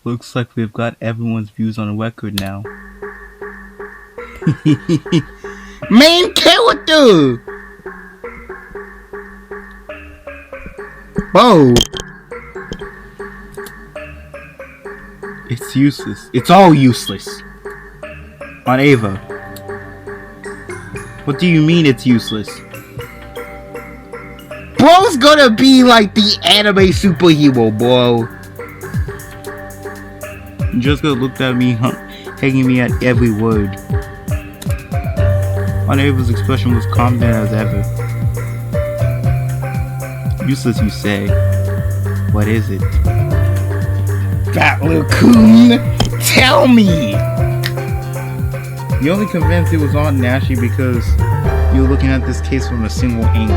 Looks like we've got everyone's views on record now. Main character! Whoa! It's useless. It's all useless. On Ava. What do you mean it's useless? Bro's gonna be like the anime superhero, bro. Jessica looked at me, hanging me at every word. On Ava's expression was confident as ever. Useless, you say. What is it? That raccoon, tell me! You're only convinced it was on Nashi because you're looking at this case from a single angle.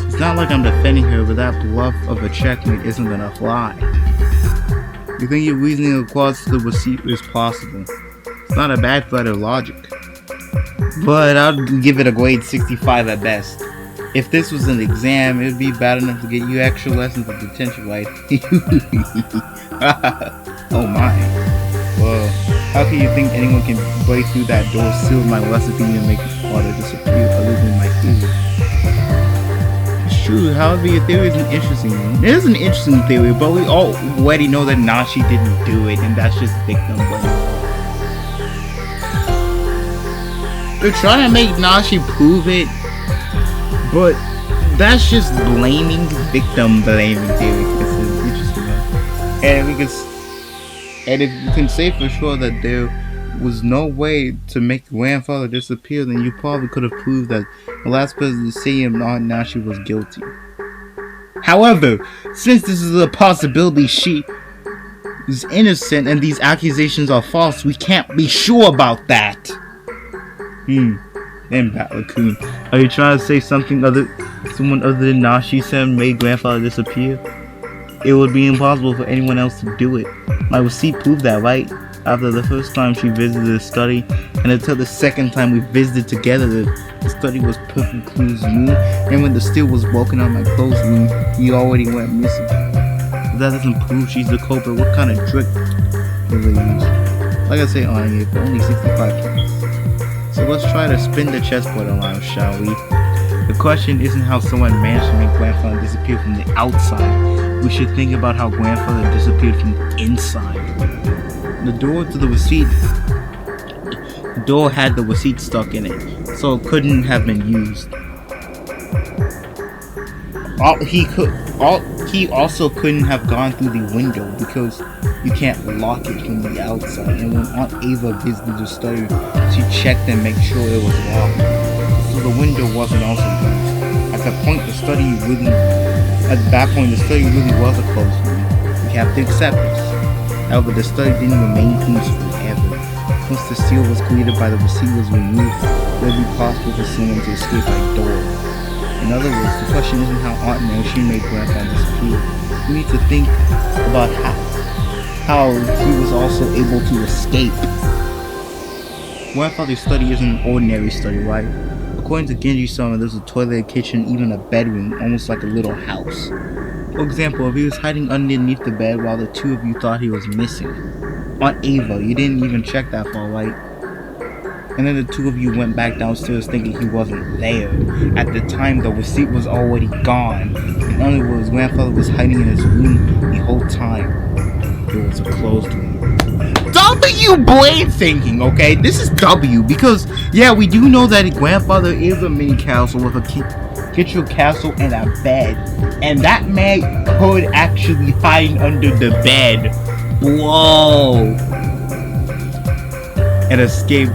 It's not like I'm defending her, but that bluff of a checkmate isn't gonna fly. You think your reasoning across the receipt is possible. It's not a bad thread of logic. But I'd give it a grade 65 at best. If this was an exam, it would be bad enough to get you extra lessons of detention, right? Oh my. Well, how can you think anyone can break through that door, seal my recipe, and make water disappear other than my theory? It's true, however, your theory is an interesting one. It is an interesting theory, but we already know that Nashi didn't do it, and that's just victim blaming. They're trying to make Nashi prove it, but that's just blaming, victim blaming theory. It's an interesting one. And if you can say for sure that there was no way to make your grandfather disappear, then you probably could have proved that the last person to see him on Nashi was guilty. However, since this is a possibility she is innocent and these accusations are false, we can't be sure about that. Then Bat Raccoon. Are you trying to say someone other than Nashi Sen made grandfather disappear? It would be impossible for anyone else to do it. My receipt proved that, right? After the first time she visited the study, and until the second time we visited together, the study was perfectly new, and when the steel was broken out my clothes room, he already went missing. But that doesn't prove she's the culprit. What kind of trick will they use? Like I say, on it for only 65 points. So let's try to spin the chessboard around, shall we? The question isn't how someone managed to make grandfather disappear from the outside. We should think about how grandfather disappeared from the inside. The door to the receipt. The door had the receipt stuck in it, so it couldn't have been used. He also couldn't have gone through the window because you can't lock it from the outside. And when Aunt Ava visited the study, she checked and made sure it was locked. So the window wasn't also used. At that point, the study really was a closed room. We have to accept this. However, the study didn't remain closed forever. Once the seal was cleared by the receipt was removed, it would be possible for someone to escape by door. In other words, the question isn't how Aunt Nashi made Grandpa disappear. We need to think about how he was also able to escape. Grandfather's study isn't an ordinary study, right? According to Genji-sama, there's a toilet, a kitchen, even a bedroom, almost like a little house. For example, if he was hiding underneath the bed while the two of you thought he was missing. Aunt Ava, you didn't even check that far, right? And then the two of you went back downstairs thinking he wasn't there. At the time, the receipt was already gone. In other words, grandfather was hiding in his room the whole time. It was a closed room. W brain thinking, okay? This is W because, yeah, we do know that grandfather is a mini castle with a kitchen castle and a bed. And that man could actually hide under the bed. Whoa! And escape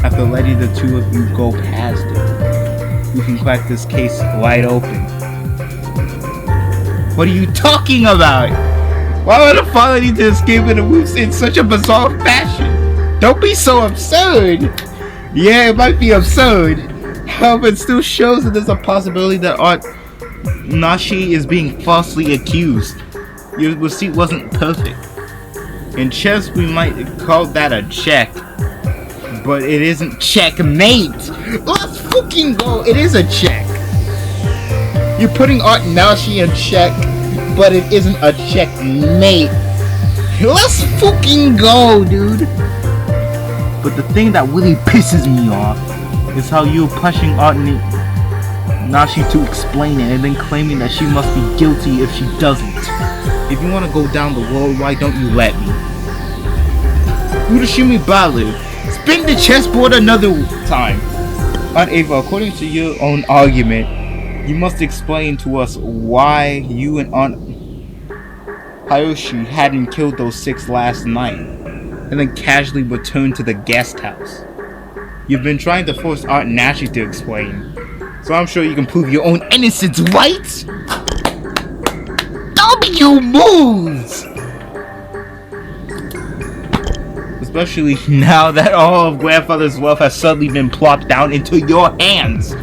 after letting the two of you go past it. We can crack this case wide open. What are you talking about? Why would a father need to escape in such a bizarre fashion? Don't be so absurd! Yeah, it might be absurd. However, it still shows that there's a possibility that Aunt Nashi is being falsely accused. Your receipt wasn't perfect. In chess, we might call that a check. But it isn't checkmate. Let's fucking go. It is a check. You're putting Aunt Nashi in check, but it isn't a checkmate. Let's fucking go, dude. But the thing that really pisses me off is how you're pushing Aunt Nashi to explain it and then claiming that she must be guilty if she doesn't. If you want to go down the road, why don't you let me? Urashimi Balu, spin the chessboard another time. Aunt Ava, according to your own argument, you must explain to us why you and Aunt Hayoshi hadn't killed those 6 last night, and then casually returned to the guest house. You've been trying to force Aunt Nashi to explain, so I'm sure you can prove your own innocence, right? W moves! Especially now that all of Grandfather's wealth has suddenly been plopped down into your hands.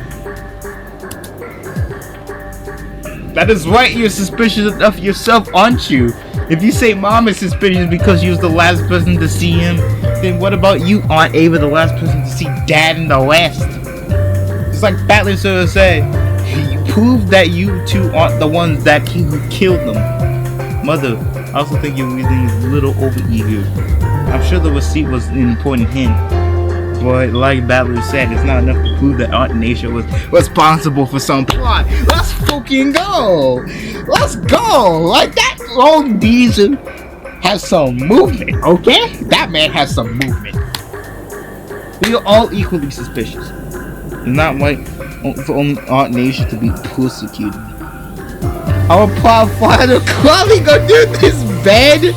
That is right, you're suspicious of yourself, aren't you? If you say Mom is suspicious because she was the last person to see him, then what about you, Aunt Ava, the last person to see Dad in the West? It's like Battler sort of said, you proved that you two aren't the ones that who killed them. Mother, I also think you're reading a little over-eager. I'm sure the receipt was an important hint, but like Battler said, it's not enough to prove that Aunt Nasia was responsible for some plot. Let's fucking go! Let's go! Like, that old Diesel has some movement, okay? That man has some movement. We are all equally suspicious. It's not right for only Aunt Nasia to be persecuted. Our poor father crawling under this bed?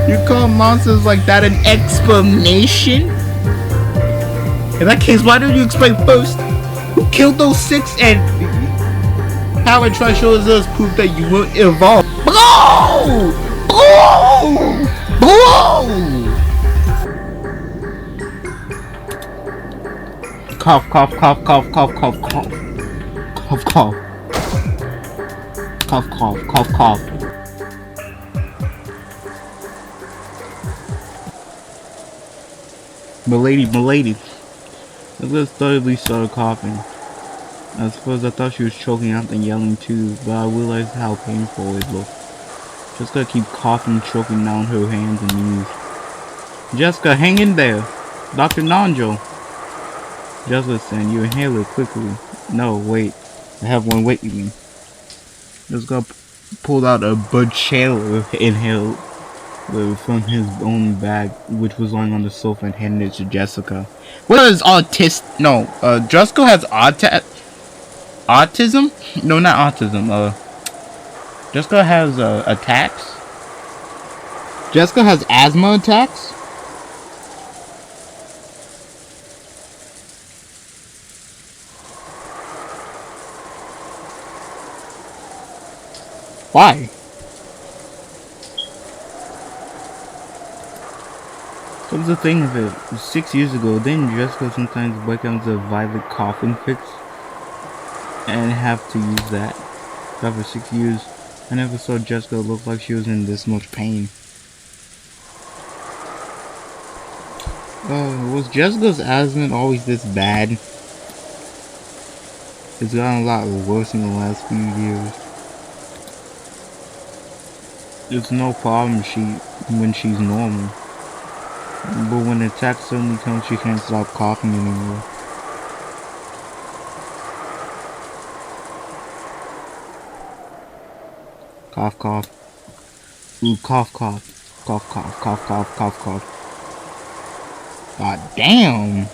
You call monsters like that an explanation? In that case, why don't you explain first who killed those 6 and how it tries to show us proof that you weren't involved? Blow! Blow! Blow! Cough, cough, cough, cough, cough, cough, cough. Cough, cough. Cough, cough, cough, cough. Milady. The girl suddenly started coughing. At first I thought she was choking out and yelling too, but I realized how painful it looked. Jessica keep coughing, choking down her hands and knees. Jessica, hang in there! Dr. Nanjo! Jessica said, you inhale it quickly. No, wait. I have one waiting me. Jessica pulled out a Bud inhale from his own bag, which was lying on the sofa, and handed it to Jessica. What is Jessica has autism? No, not autism. Jessica has attacks. Jessica has asthma attacks? Why? Come to think of it, 6 years ago, didn't Jessica sometimes break out into a violent coughing fits and have to use that? But for 6 years, I never saw Jessica look like she was in this much pain. Was Jessica's asthma always this bad? It's gotten a lot worse in the last few years. It's no problem when she's normal. But when the attack suddenly comes, she can't stop coughing anymore. Cough, cough. Ooh, cough, cough. Cough, cough, cough, cough, cough, cough. God damn.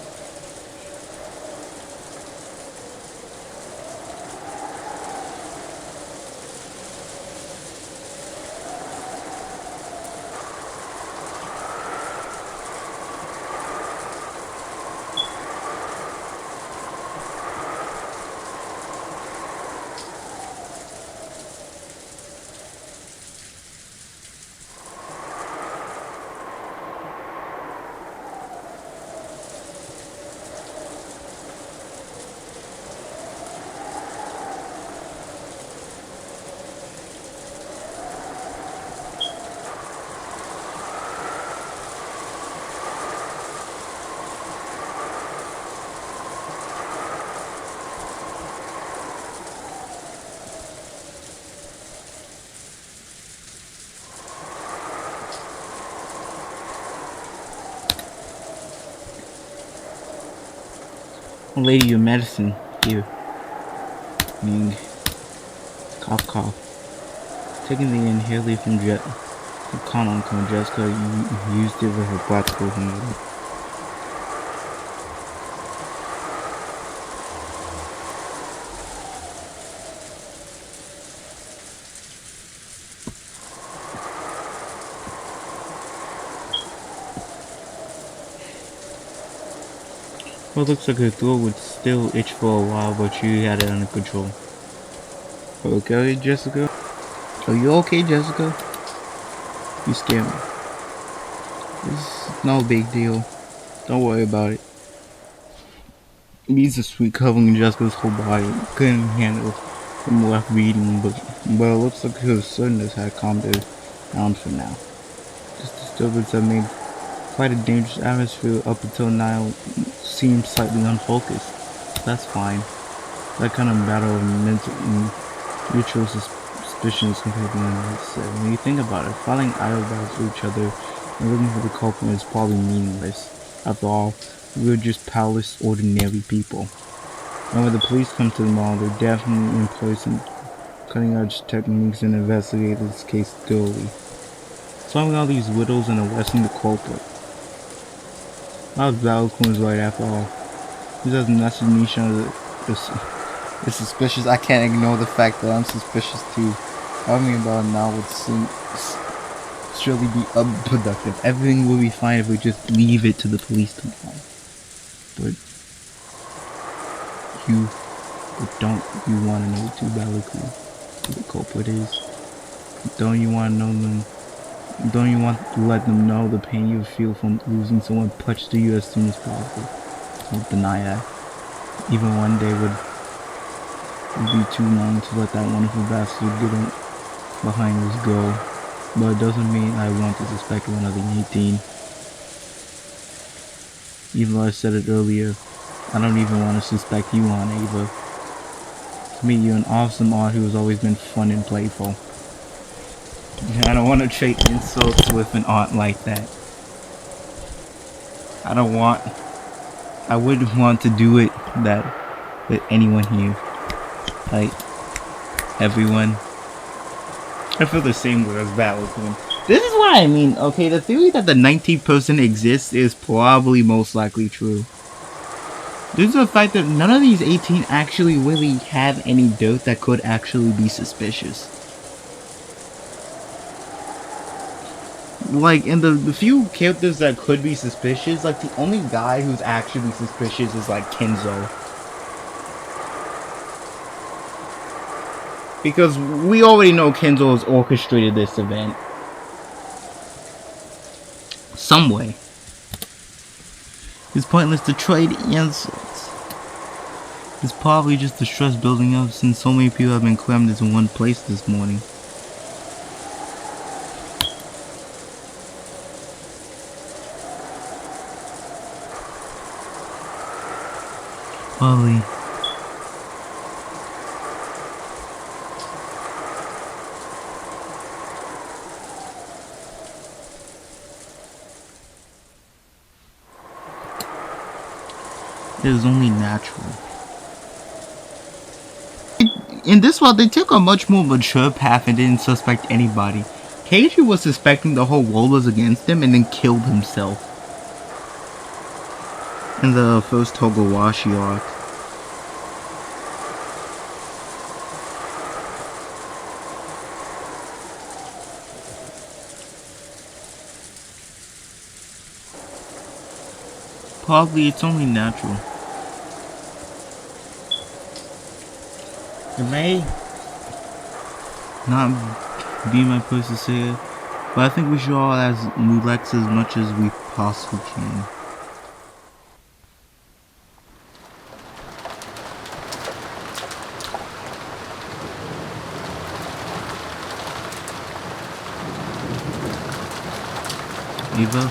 Lady, your medicine. Here. Ming. Cough, cough. Taking the inhaler from Connell from Jessica, you used it with her practical hand. Well, it looks like her throat would still itch for a while, but you had it under control. Okay, Jessica? Are you okay, Jessica? You scared me. It's no big deal. Don't worry about it. Bees are sweet covering Jessica's whole body. Couldn't handle from left reading, but it looks like her suddenness had calmed her down for now. This disturbance that made quite a dangerous atmosphere up until now seemed slightly unfocused. That's fine. That kind of battle of mental and mutual suspicions compared to one. When you think about it, fighting eyeballs to each other and looking for the culprit is probably meaningless. After all, we're just powerless, ordinary people. And when the police come to the mall, they're definitely employing cutting-edge techniques and investigate this case thoroughly. Solving all these riddles and arresting the culprit. That was Valcoon's right after all. He does message Nisha is suspicious. I can't ignore the fact that I'm suspicious too. Talking about it now would surely be unproductive. Everything will be fine if we just leave it to the police tomorrow. But don't you want to know too, Valcoon, who the culprit is? Don't you want to know them? Don't you want to let them know the pain you feel from losing someone precious to you as soon as possible? Don't deny that. Even one day would be too long to let that wonderful bastard get in behind his goal. But it doesn't mean I want to suspect one of the 18. Even though I said it earlier, I don't even want to suspect you on Ava. To me, you're an awesome aunt who has always been fun and playful. I don't want to trade insults with an aunt like that. I wouldn't want to do it that with anyone here. Like, everyone. I feel the same way as Valentine. This is what I mean, okay? The theory that the 19th person exists is probably most likely true. Due to the fact that none of these 18 actually really have any dirt that could actually be suspicious. Like, in the few characters that could be suspicious, like, the only guy who's actually suspicious is, like, Kenzo. Because we already know Kenzo has orchestrated this event. Some way. It's pointless to trade insults. It's probably just the stress building up since so many people have been crammed into one place this morning. Probably. It is only natural. In this one, they took a much more mature path and didn't suspect anybody. Keiji was suspecting the whole world was against him and then killed himself. In the first Togawashi arc. Probably it's only natural. It may not be my place to say it, but I think we should all relax as much as we possibly can. Eva?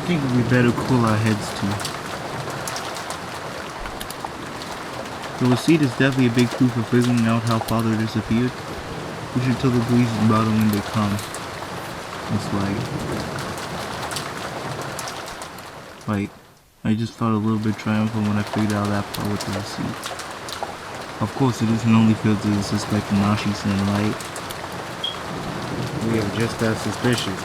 think we better cool our heads too. The receipt is definitely a big clue for figuring out how father disappeared. We should tell the police about it when they come. It's like, I just felt a little bit triumphant when I figured out that part with the receipt. Of course, it isn't only fair to the suspect Nashi-san, right? We are just as suspicious.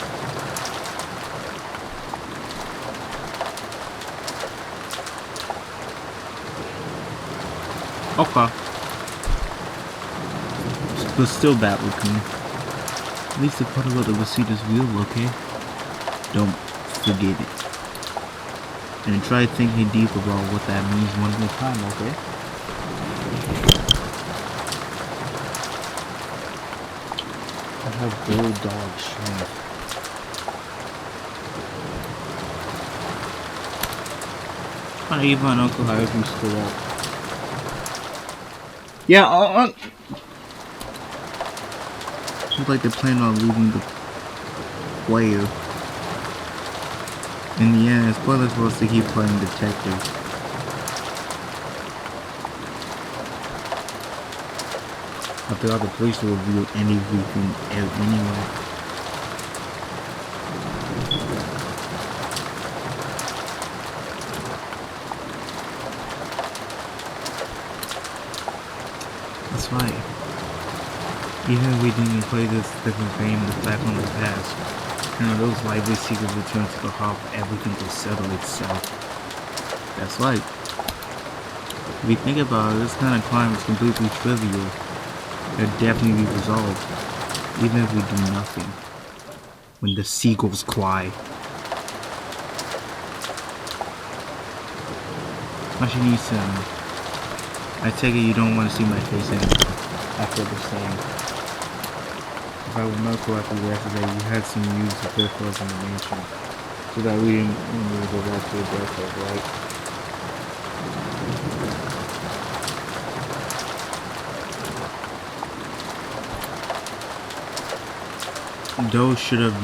Okay. But still bad looking. At least the part about the receipt is real, okay? Don't forget it. And try thinking deep about what that means one more time, okay? I have bulldog strength. My Eva and Uncle Harvey stood up. Yeah, Seems like they're planning on leaving the player. In the end, it's pointless for us to keep playing detective. After all, the police will reveal everything anyway. That's right. Even if we didn't play this different game back on the past, you know, those lively secrets return to the hub, everything will settle itself. That's right. If you think about it, this kind of crime is completely trivial. It'll definitely be resolved, even if we do nothing. When the seagulls cry. Machine-san, I take it you don't want to see my face anymore. I feel the same. If I remember correctly yesterday, you had some news to prepare for us in the mansion, so that we didn't go back to the breakfast, right? Those should have a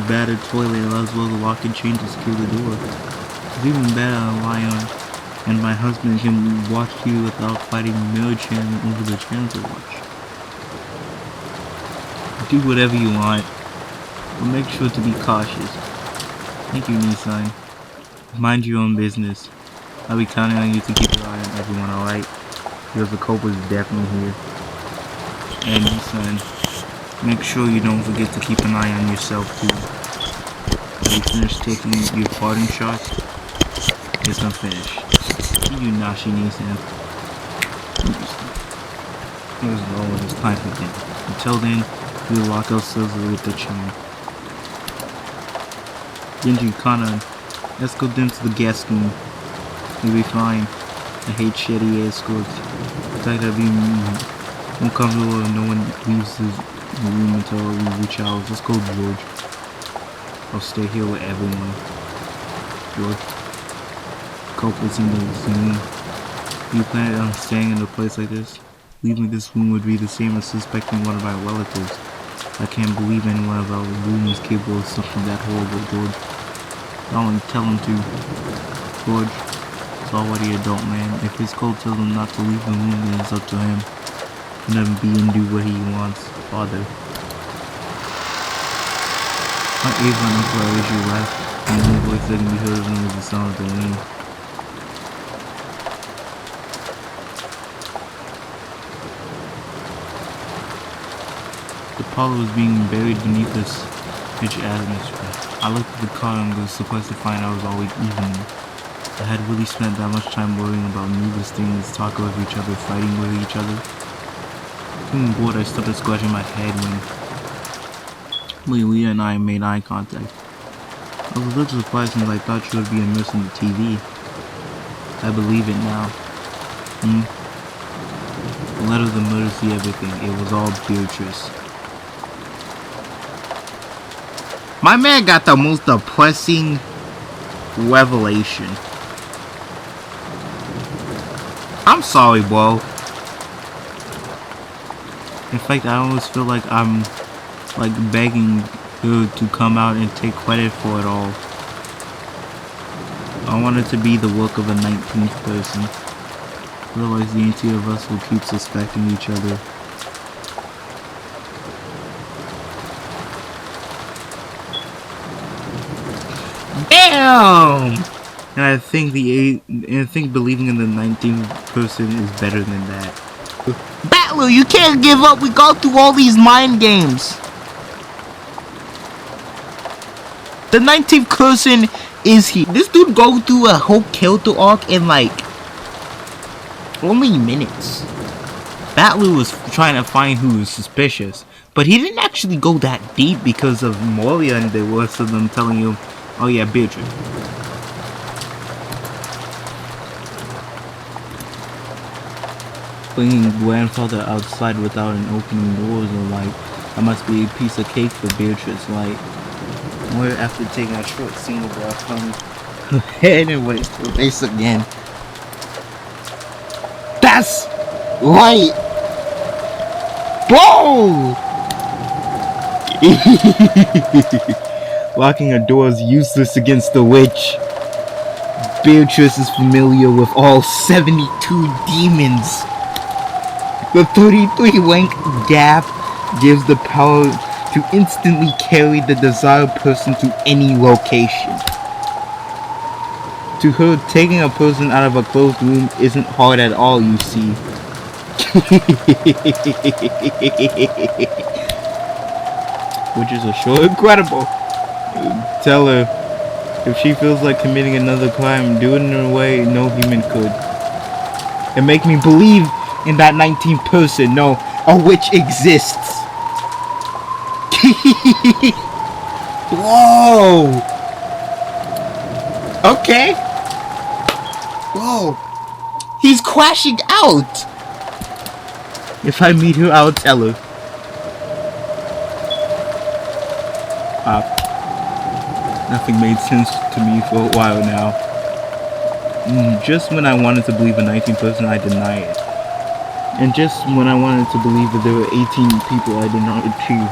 battered toilet and as well as a lock and chain to secure the door. It's even better than Lion and my husband can watch you without fighting Mil-chan over the channel to watch. Do whatever you want, but make sure to be cautious. Thank you, Nissan. Mind your own business. I'll be counting on you to keep your eye on everyone, alright? Because the culprit is definitely here. And Nissan, make sure you don't forget to keep an eye on yourself too. Have you finished taking your parting shot? Yes, I'm finished. See you, Nashi Nissan. There's no one is time for them. Until then, we'll lock ourselves with the chain. Genji, Kana, let's go down to the gas room. We'll be fine. I hate shitty escorts. In fact, I'd be more comfortable if no one leaves the room until we reach ours. Let's go, George. I'll stay here with everyone. George. Culprits in this room. You plan on staying in a place like this? Leaving this room would be the same as suspecting one of our relatives. I can't believe any one of our room is capable of something that horrible, George. Don't tell him to. George, it's already an adult man. If his code tells him not to leave the room, then it's up to him. Let him be and do what he wants, Father. My Ava and Uncle Aisha left, and the only voice that can be heard of them was the sound of the wind. The parlor was being buried beneath this rich atmosphere. I looked at the car and was surprised to find out it was always evening. I had really spent that much time worrying about needless things, talk over each other, fighting with each other. Feeling bored, I started scratching my head when Leah and I made eye contact. I was a little surprised since I thought she would be immersed in the TV. I believe it now. The letter of the murder, see everything. It was all Beatrice. My man got the most depressing revelation. I'm sorry, bro. In fact, I almost feel like I'm like begging to come out and take credit for it all. I want it to be the work of a 19th person. Otherwise, the entity of us will keep suspecting each other. Damn! And I think believing in the 19th person is better than that. Battler, you can't give up. We go through all these mind games. The 19th person is he. This dude go through a whole Kyoto arc in like only minutes. Battler was trying to find who was suspicious, but he didn't actually go that deep because of Moria and the worst of them telling you, oh yeah, Beatrice. Bringing grandfather outside without an opening doors or like, that must be a piece of cake for Beatrice. Like, where after taking a short single breath on her head and went to her face again. That's right. Whoa! Locking a door is useless against the witch. Beatrice is familiar with all 72 demons. The 33 rank gap gives the power to instantly carry the desired person to any location. To her, taking a person out of a closed room isn't hard at all, you see. Which is a sure incredible. Tell her, if she feels like committing another crime, do it in a way no human could. And make me believe in that 19th person. No, a witch exists. Whoa! Okay. Whoa. He's crashing out. If I meet her, I'll tell her. Nothing made sense to me for a while now. Just when I wanted to believe a 19th person, I deny it. And just when I wanted to believe that there were 18 people, I denied it too.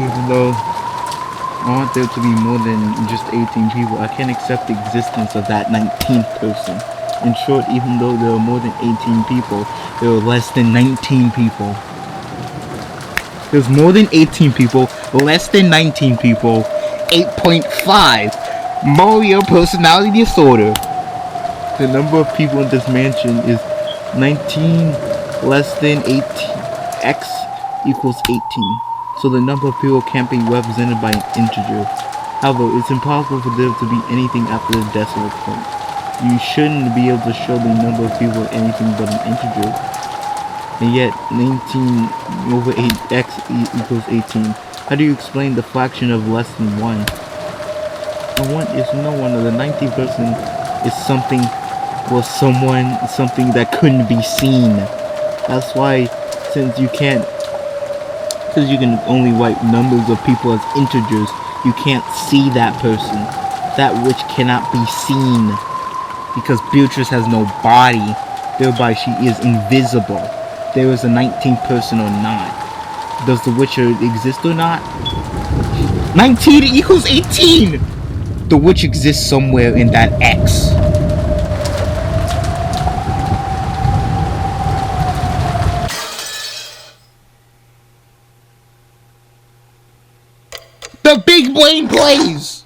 Even though I want there to be more than just 18 people, I can't accept the existence of that 19th person. In short, even though there are more than 18 people, there are less than 19 people. There's more than 18 people, less than 19 people. 8.5 Mario personality disorder. The number of people in this mansion is 19 less than 18. X equals 18. So the number of people can't be represented by an integer. However, it's impossible for there to be anything after the decimal point. You shouldn't be able to show the number of people anything but an integer. And yet, 19 over 8x equals 18. How do you explain the fraction of less than 1? And 1 is no one. The 19th person is something, or someone, something that couldn't be seen. That's why, since you can only write numbers of people as integers, you can't see that person. That which cannot be seen. Because Beatrice has no body, thereby she is invisible. There is a 19th person or not. Does the Witcher exist or not? 19 equals 18! The witch exists somewhere in that X. The big brain plays!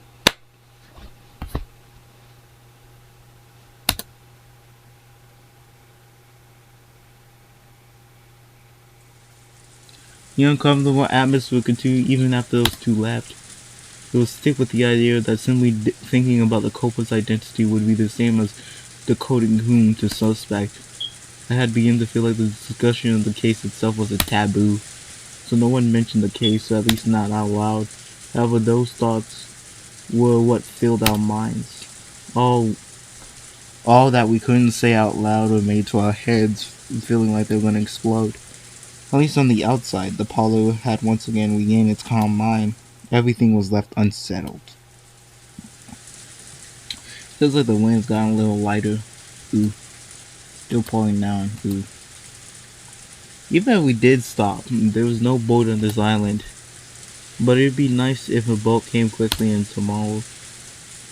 The uncomfortable atmosphere continued even after those two left. It would stick with the idea that simply thinking about the culprit's identity would be the same as decoding whom to suspect. I had begun to feel like the discussion of the case itself was a taboo, so no one mentioned the case, at least not out loud. However, those thoughts were what filled our minds. All that we couldn't say out loud were made to our heads, feeling like they were going to explode. At least on the outside, the parlor had once again regained its calm mind. Everything was left unsettled. Feels like the wind's gotten a little lighter. Ooh. Still pouring down. Ooh. Even if we did stop, there was no boat on this island. But it'd be nice if a boat came quickly in tomorrow.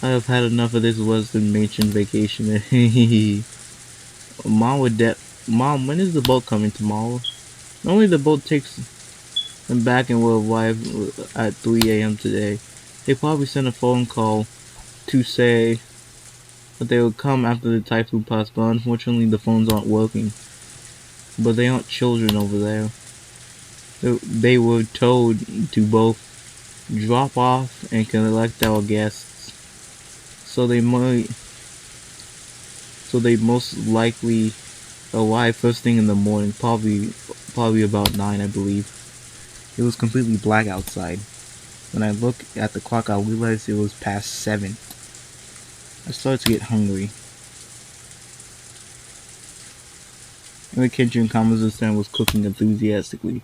I have had enough of this Western Mansion vacation. Mom would Mom, when is the boat coming tomorrow? Normally the boat takes them back and will arrive at 3 a.m. today. They probably sent a phone call to say that they would come after the typhoon passed, but unfortunately the phones aren't working. But they aren't children over there. They were told to both drop off and collect our guests. So they most likely arrive first thing in the morning, probably about 9, I believe. It was completely black outside. When I looked at the clock, I realized it was past 7. I started to get hungry. In the kitchen, Kamazu-san was cooking enthusiastically.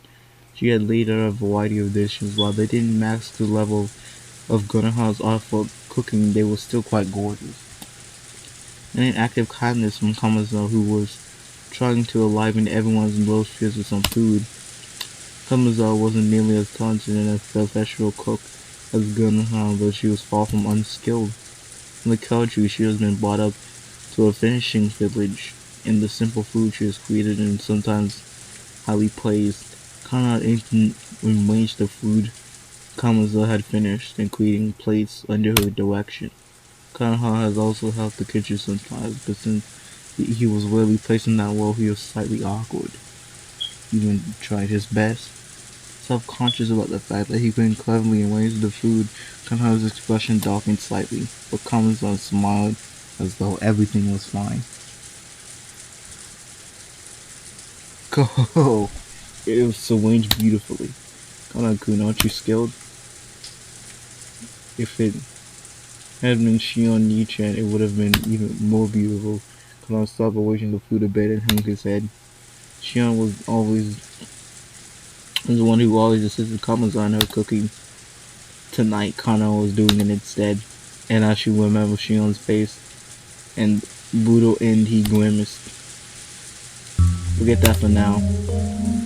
She had laid out a variety of dishes. While they didn't match the level of Gunaha's art for cooking, they were still quite gorgeous. And an act of kindness from Kamazu, who was trying to enliven everyone's low spirits with some food. Kamazu wasn't nearly as talented and a professional cook as Gunaha, but she was far from unskilled. In the country, she has been brought up to a finishing village, and the simple food she has created and sometimes highly praised. Kana instantly arranged the food Kamazu had finished and cleaning plates under her direction. Kanaha has also helped the kitchen sometimes, but since he was rarely placed in that role, he was slightly awkward. He even tried his best. Self-conscious about the fact that he couldn't cleverly arrange the food, Kanaha's expression darkened slightly, but Kamazu smiled as though everything was fine. Go! It was arranged beautifully. Kana-kun, aren't you skilled? If it had been Shion Nichan, it would have been even more beautiful. Kana stopped arranging the food a bit and hung his head. Shion was the one who always assisted Kamazu on her cooking. Tonight, Kana was doing it instead, and I should remember Shion's face and brutal end he grimaced. Forget that for now.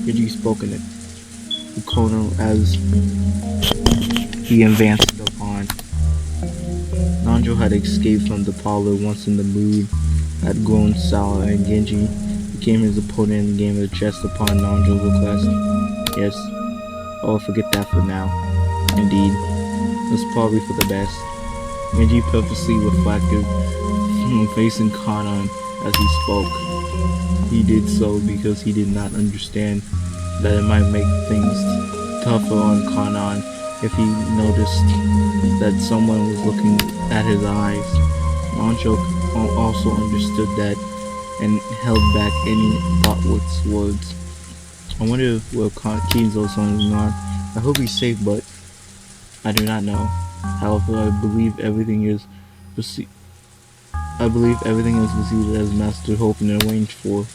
Genji spoke in it. The Kono as he advanced upon. Nanjo had escaped from the parlor once in the mood had grown sour, and Genji became his opponent in the game of chess upon Nanjo's request. Yes, I'll forget that for now. Indeed, that's probably for the best. Genji purposely reflected, facing Kana as he spoke. He did so because he did not understand that it might make things tougher on Kanan if he noticed that someone was looking at his eyes. Nanjo also understood that and held back any thoughtless words. I wonder where Kinzo-san is gone. I hope he's safe, but I do not know. However, I believe everything is proceeded as Master hoped and arranged for.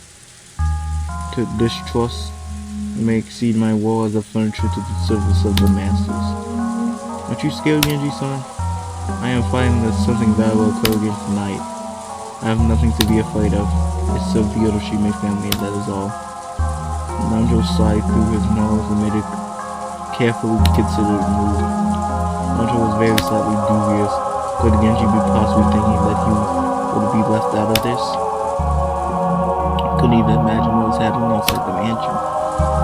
To distrust may exceed my will as a furniture to the service of the masters. Aren't you scared, Genji-san? I am fighting that something bad will occur again tonight. I have nothing to be afraid of. It's so beautiful she makes me, that is all. Nanjo sighed through his nose and made a carefully considered move. Nanjo was very slightly dubious. Could Genji be possibly thinking that he would be left out of this? Couldn't even imagine what was happening outside the mansion,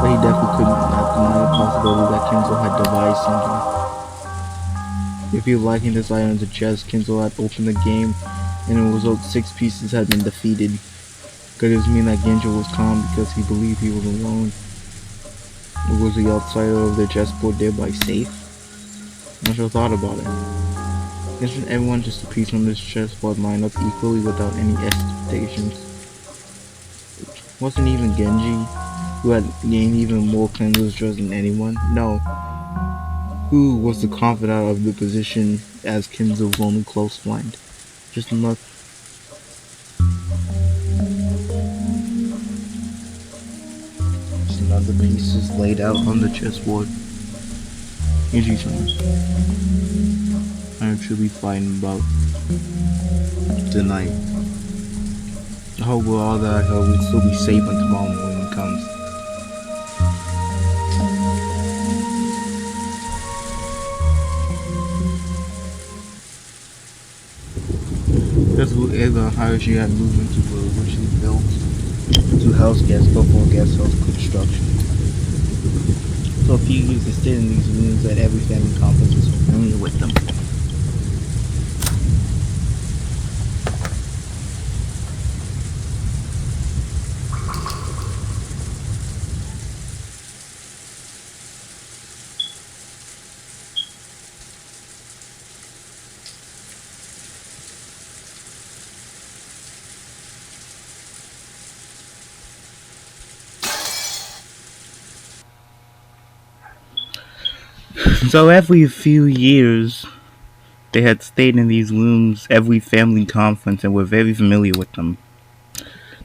but he definitely could not deny the possibility that Kinzo had devised something. If he was liking this item to chess, Kinzo had opened the game, and the result 6 pieces had been defeated. Could this mean that Genjo was calm because he believed he was alone? Or was the outsider of the chessboard thereby safe? Nanjo thought about it. Isn't everyone just a piece on this chessboard lined up equally without any expectations? Wasn't even Genji, who had gained even more cleanses than anyone? No. Who was the confidant of the position as Kinzo's only close friend? Just luck. Another pieces laid out on the chessboard. Genji-san, I am truly fighting about tonight. I hope with all that I heard we'll still be safe when tomorrow morning comes. That's what Eva Hayashi had moved into when she built two house guest before guest house construction. So a few years they stayed in these rooms that every family conference was familiar with them. So every few years they had stayed in these rooms every family conference and were very familiar with them.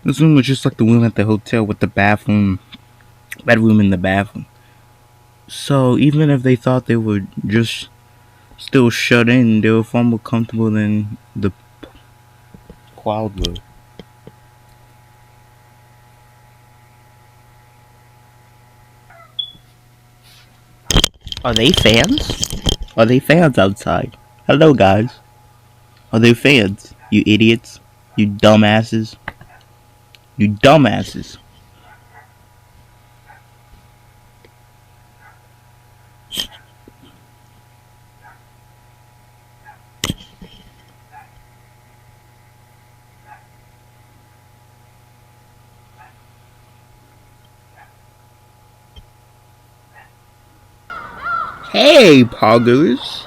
This room was just like the room at the hotel with the bedroom in the bathroom. So even if they thought they were just still shut in, they were far more comfortable than the crowd were. Are they fans? Are they fans outside? Hello, guys. Are they fans? You idiots. You dumbasses. You dumbasses. Hey, poggers.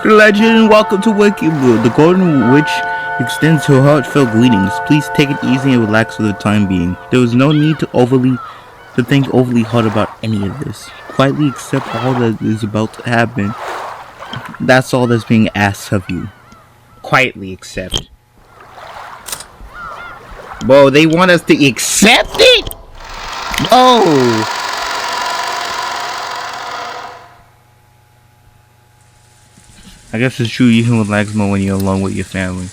The legend and welcome to Wiki Blue. The Golden Witch extends her heartfelt greetings. Please take it easy and relax for the time being. There is no need to think overly hard about any of this. Quietly accept all that is about to happen. That's all that's being asked of you. Quietly accept. Whoa, they want us to accept it? Oh! I guess it's true you can relax more when you're alone with your family.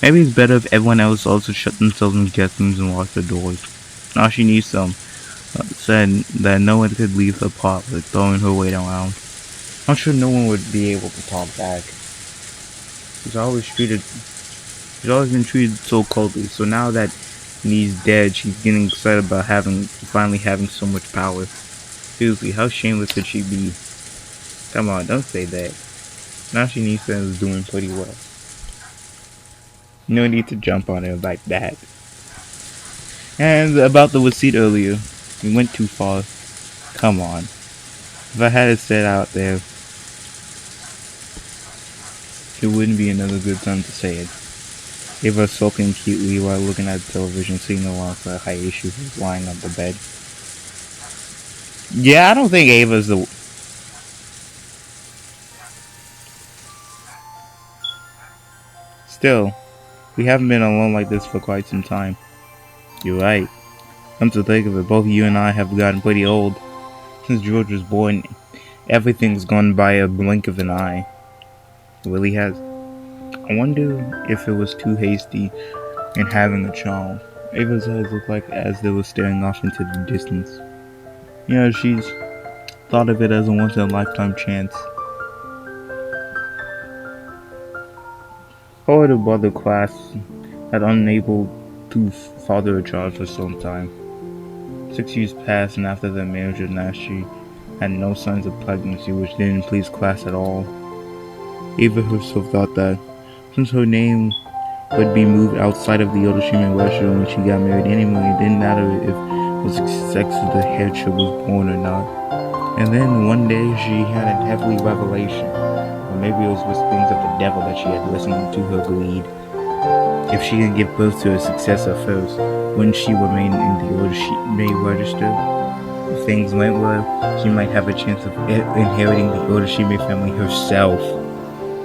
Maybe it's better if everyone else also shut themselves in guest rooms and locked the doors. Now she needs some. Said that no one could leave her pot with throwing her weight around. I'm sure no one would be able to talk back. She's always been treated so coldly, so now that he's dead, she's getting excited about finally having so much power. Seriously, how shameless could she be? Come on, don't say that. Now she needs to is doing pretty well. No need to jump on her like that. And about the receipt earlier, we went too far. Come on. If I had it said out there, it wouldn't be another good time to say it. Ava sulking cutely while looking at the television, seeing alongside Hayashi who's lying on the bed. Yeah, I don't think Ava's the... Still, we haven't been alone like this for quite some time. You're right. Come to think of it, both you and I have gotten pretty old. Since George was born, everything's gone by a blink of an eye. It really has. I wonder if it was too hasty in having a child. Ava's eyes looked like as they were staring off into the distance. You know, she's thought of it as a once-in-a-lifetime chance. However, brother class had unable to father a child for some time. 6 years passed, and after their marriage with Nashi had no signs of pregnancy, which didn't please class at all. Ava herself thought that since her name would be moved outside of the Otoshima register when she got married anyway, it didn't matter if the sex of the head child was born or not. And then one day she had a heavenly revelation, or maybe it was whisperings of the devil that she had listened to her greed. If she could give birth to a successor first, wouldn't she remain in the Otoshima register? If things went well, she might have a chance of inheriting the Otoshima family herself.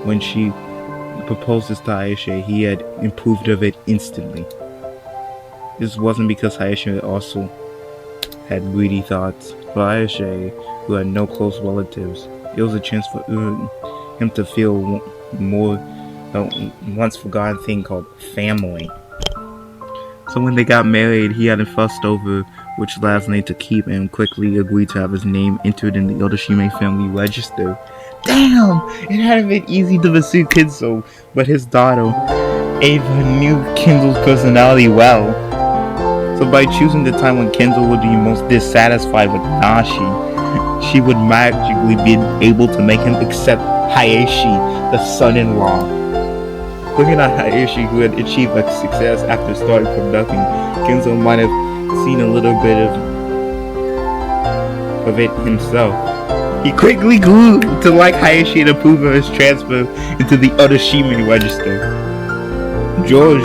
When she proposed this to Ayesha, he had approved of it instantly. This wasn't because Ayesha also had greedy thoughts. For Ayesha, who had no close relatives, it was a chance for him to feel more once forgotten thing called family. So when they got married, he hadn't fussed over which last name to keep and quickly agreed to have his name entered in the Otoshima family register. Damn! It hadn't been easy to pursue Kinzo, but his daughter, Ava, knew Kinzo's personality well. So by choosing the time when Kinzo would be most dissatisfied with Nashi, she would magically be able to make him accept Hayashi, the son-in-law. Looking at Hayashi, who had achieved a success after starting from nothing, Kinzo might have seen a little bit of it himself. He quickly grew to like Hayashi and approve of his transfer into the Otoshime register. George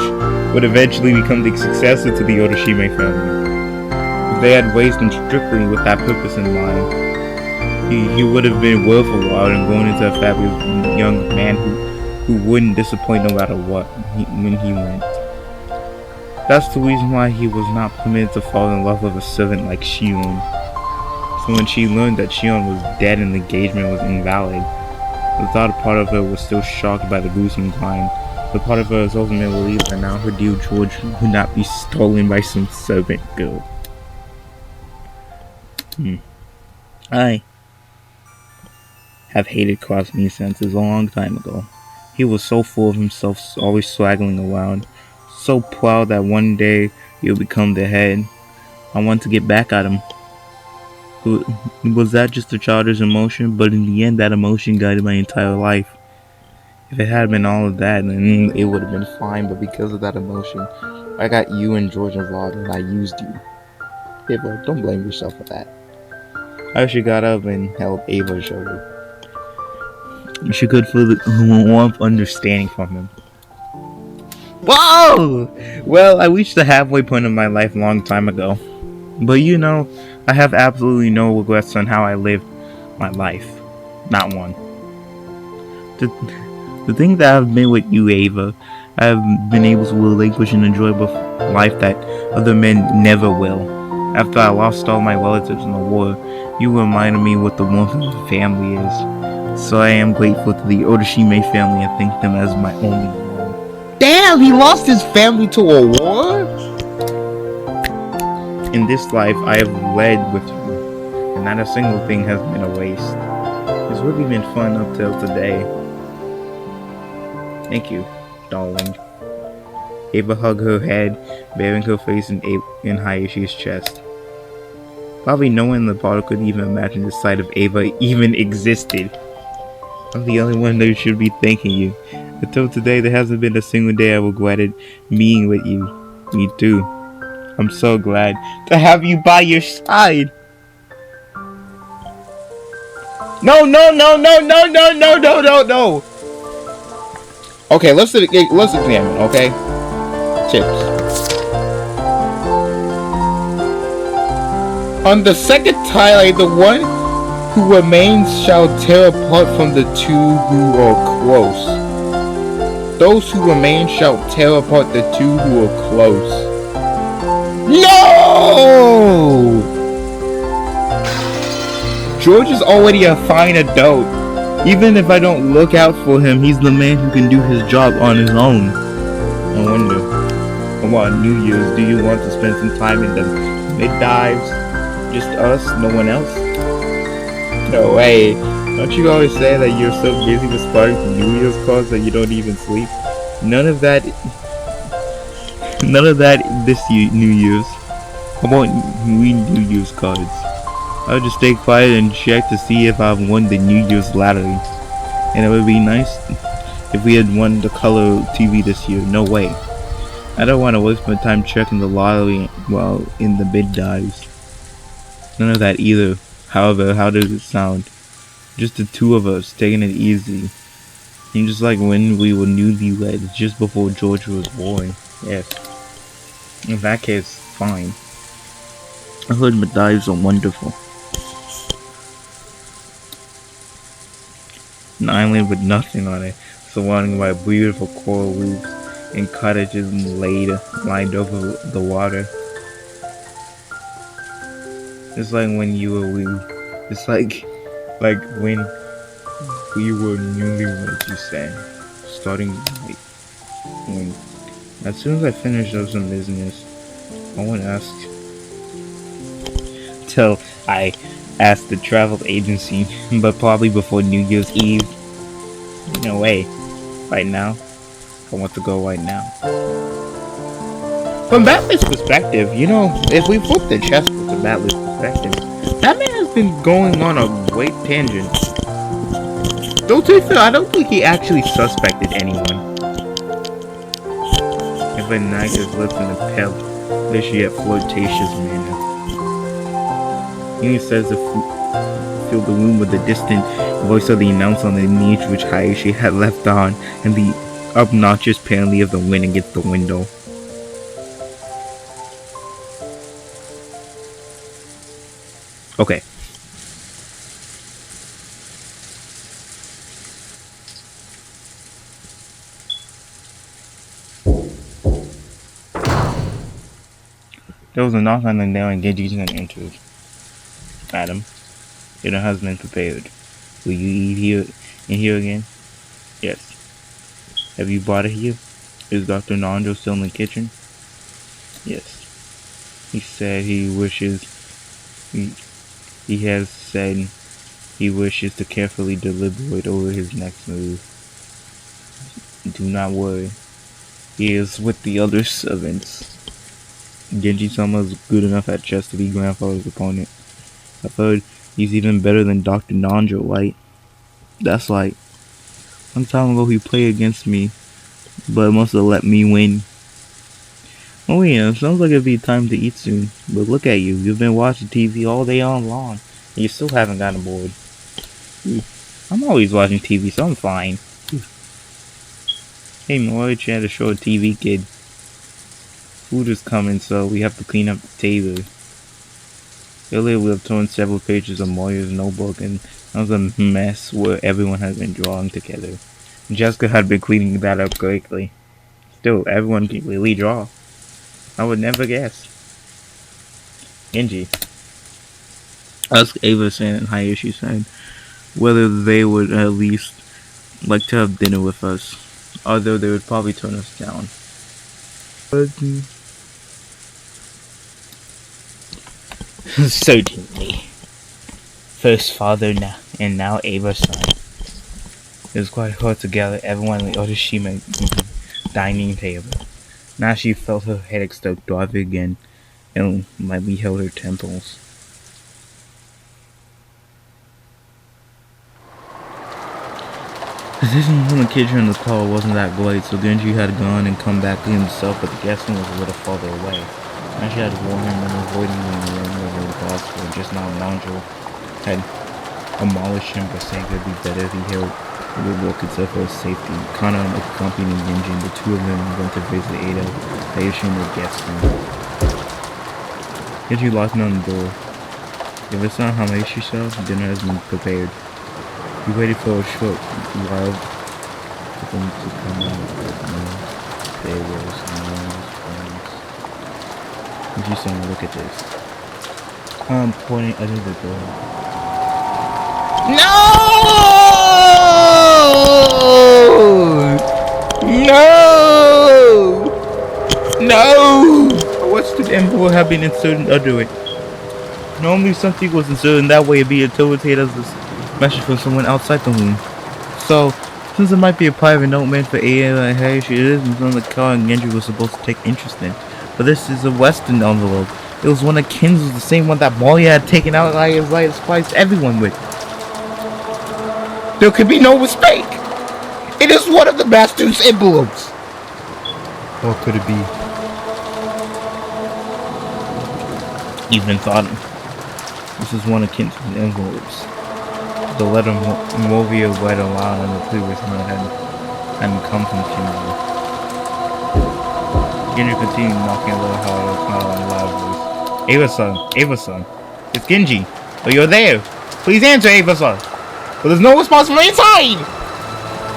would eventually become the successor to the Otoshime family. If they had raised him strictly with that purpose in mind, he would have been worth a while and grown into a fabulous young man who wouldn't disappoint no matter what when he went. That's the reason why he was not permitted to fall in love with a servant like Shion. So when she learned that Shion was dead and the engagement was invalid, the thought part of her was still shocked by the gruesome crime. The part of her is ultimately relieved that now her dear George would not be stolen by some servant girl. I have hated Cosme since a long time ago. He was so full of himself, always swaggling around, so proud that one day he'll become the head. I want to get back at him. Was that just a childish emotion? But in the end, that emotion guided my entire life. If it had been all of that, then it would have been fine. But because of that emotion, I got you and George involved, and I used you. Ava, don't blame yourself for that. She got up and held Ava's shoulder. She could feel the warmth understanding from him. Whoa! Well, I reached the halfway point of my life a long time ago. But you know, I have absolutely no regrets on how I lived my life. Not one. The thing that I've been with you, Ava, I have been able to relinquish an enjoyable life that other men never will. After I lost all my relatives in the war, you reminded me what the warmth of the family is. So I am grateful to the Otoshime family and thank them as my only one. Damn, he lost his family to a war? In this life, I have led with you, and not a single thing has been a waste. It's really been fun up till today. Thank you, darling. Ava hugged her head, burying her face in Hayashi's chest. Probably no one in the park could even imagine the sight of Ava even existed. I'm the only one that should be thanking you. Until today, there hasn't been a single day I regretted being with you. Me too. I'm so glad to have you by your side. No. Okay, let's examine, okay? Chips. On the second tile, the one who remains shall tear apart from the two who are close. Those who remain shall tear apart the two who are close. No! George is already a fine adult. Even if I don't look out for him, he's the man who can do his job on his own. I wonder, on New Year's, do you want to spend some time in the mid-dives? Just us, no one else? No way. Don't you always say that you're so busy with starting New Year's cards that you don't even sleep? None of that this New Year's. I won't read New Year's cards. I'll just stay quiet and check to see if I've won the New Year's lottery. And it would be nice if we had won the color TV this year. No way. I don't want to waste my time checking the lottery while in the mid dives. None of that either. However, how does it sound? Just the two of us taking it easy. And just like when we were newlyweds just before George was born. Yes. In that case, fine. I heard my dives are wonderful. An island with nothing on it, surrounded by beautiful coral reefs and cottages lined over the water. It's like when you were it's like when we were newlyweds, you said. Starting like when as soon as I finish up some business, I want to ask till I asked the travel agency, but probably before New Year's Eve. No way. Right now. I want to go right now. From Batman's perspective, if we flip the chessboard to Batman's perspective, Batman has been going on a great tangent. Don't you feel? I don't think he actually suspected anyone. If a knight is left in a pale, yet flirtatious manner. He says to fill the room with the distant voice of the announcer on the niche which Hayashi had left on, and the obnoxious penalty of the wind against the window. Okay. There was a knock on the door and Genji entered. Adam, dinner has been prepared. Will you eat in here again? Yes. Have you brought it here? Is Dr. Nando still in the kitchen? Yes. He said he wishes to carefully deliberate over his next move. Do not worry. He is with the other servants. Genji-sama is good enough at chess to be grandfather's opponent. I've heard he's even better than Dr. Nanjo, right? That's like, one time ago he played against me, but must have let me win. Oh yeah, sounds like it'd be time to eat soon. But look at you, you've been watching TV all day on long, and you still haven't gotten bored. I'm always watching TV, so I'm fine. Hey, Moich had a short TV, kid. Food is coming, so we have to clean up the table. Earlier we have torn several pages of Moya's notebook, and that was a mess where everyone had been drawing together. Jessica had been cleaning that up quickly. Still, everyone can really draw. I would never guess. Genji asked Ava-san and Hayashi-san whether they would at least like to have dinner with us, although they would probably turn us down. Certainly. First father and now Ava-san. It was quite hard to gather everyone at the Otoshima dining table. Now she felt her headache start driving again, and lightly held her temples. The position from the kitchen in the parlor wasn't that great, so Genji had gone and come back to himself, but the guest room was a little farther away. Now she had to warn him and avoiding him in the room where possible. Just now Nanjo had demolished him, but saying it would be better if he held the work itself for his safety. Kana accompanied Genji, and the two of them went to visit Ada, Hayashi in the guest room. Genji locked on the door. If it's not Hayashi-san, dinner has been prepared. We waited for a short while for them to come out, but no, there was no response. Genji-san, look at this. I'm pointing under the door. No! No! No! What's the envelope have been inserted under it? Normally something was inserted that way it'd be interpreted as this message from someone outside the room. So, since it might be a private note meant for Ada and Hayashi, it isn't something that Kara and Genji was supposed to take interest in. But this is a Western envelope. It was one of Kin's, the same one that Moria had taken out and surprised everyone with. There could be no mistake! It is one of the master's envelopes! What could it be? Even thought this is one of Kin's envelopes. The letter Movia read aloud on the previous note hadn't come from Kimberly. Genji continued knocking a little harder, smiling in a loud voice. Ava-san, Ava-san, it's Genji. Oh, you're there. Please answer, Ava-san. But there's no response from inside.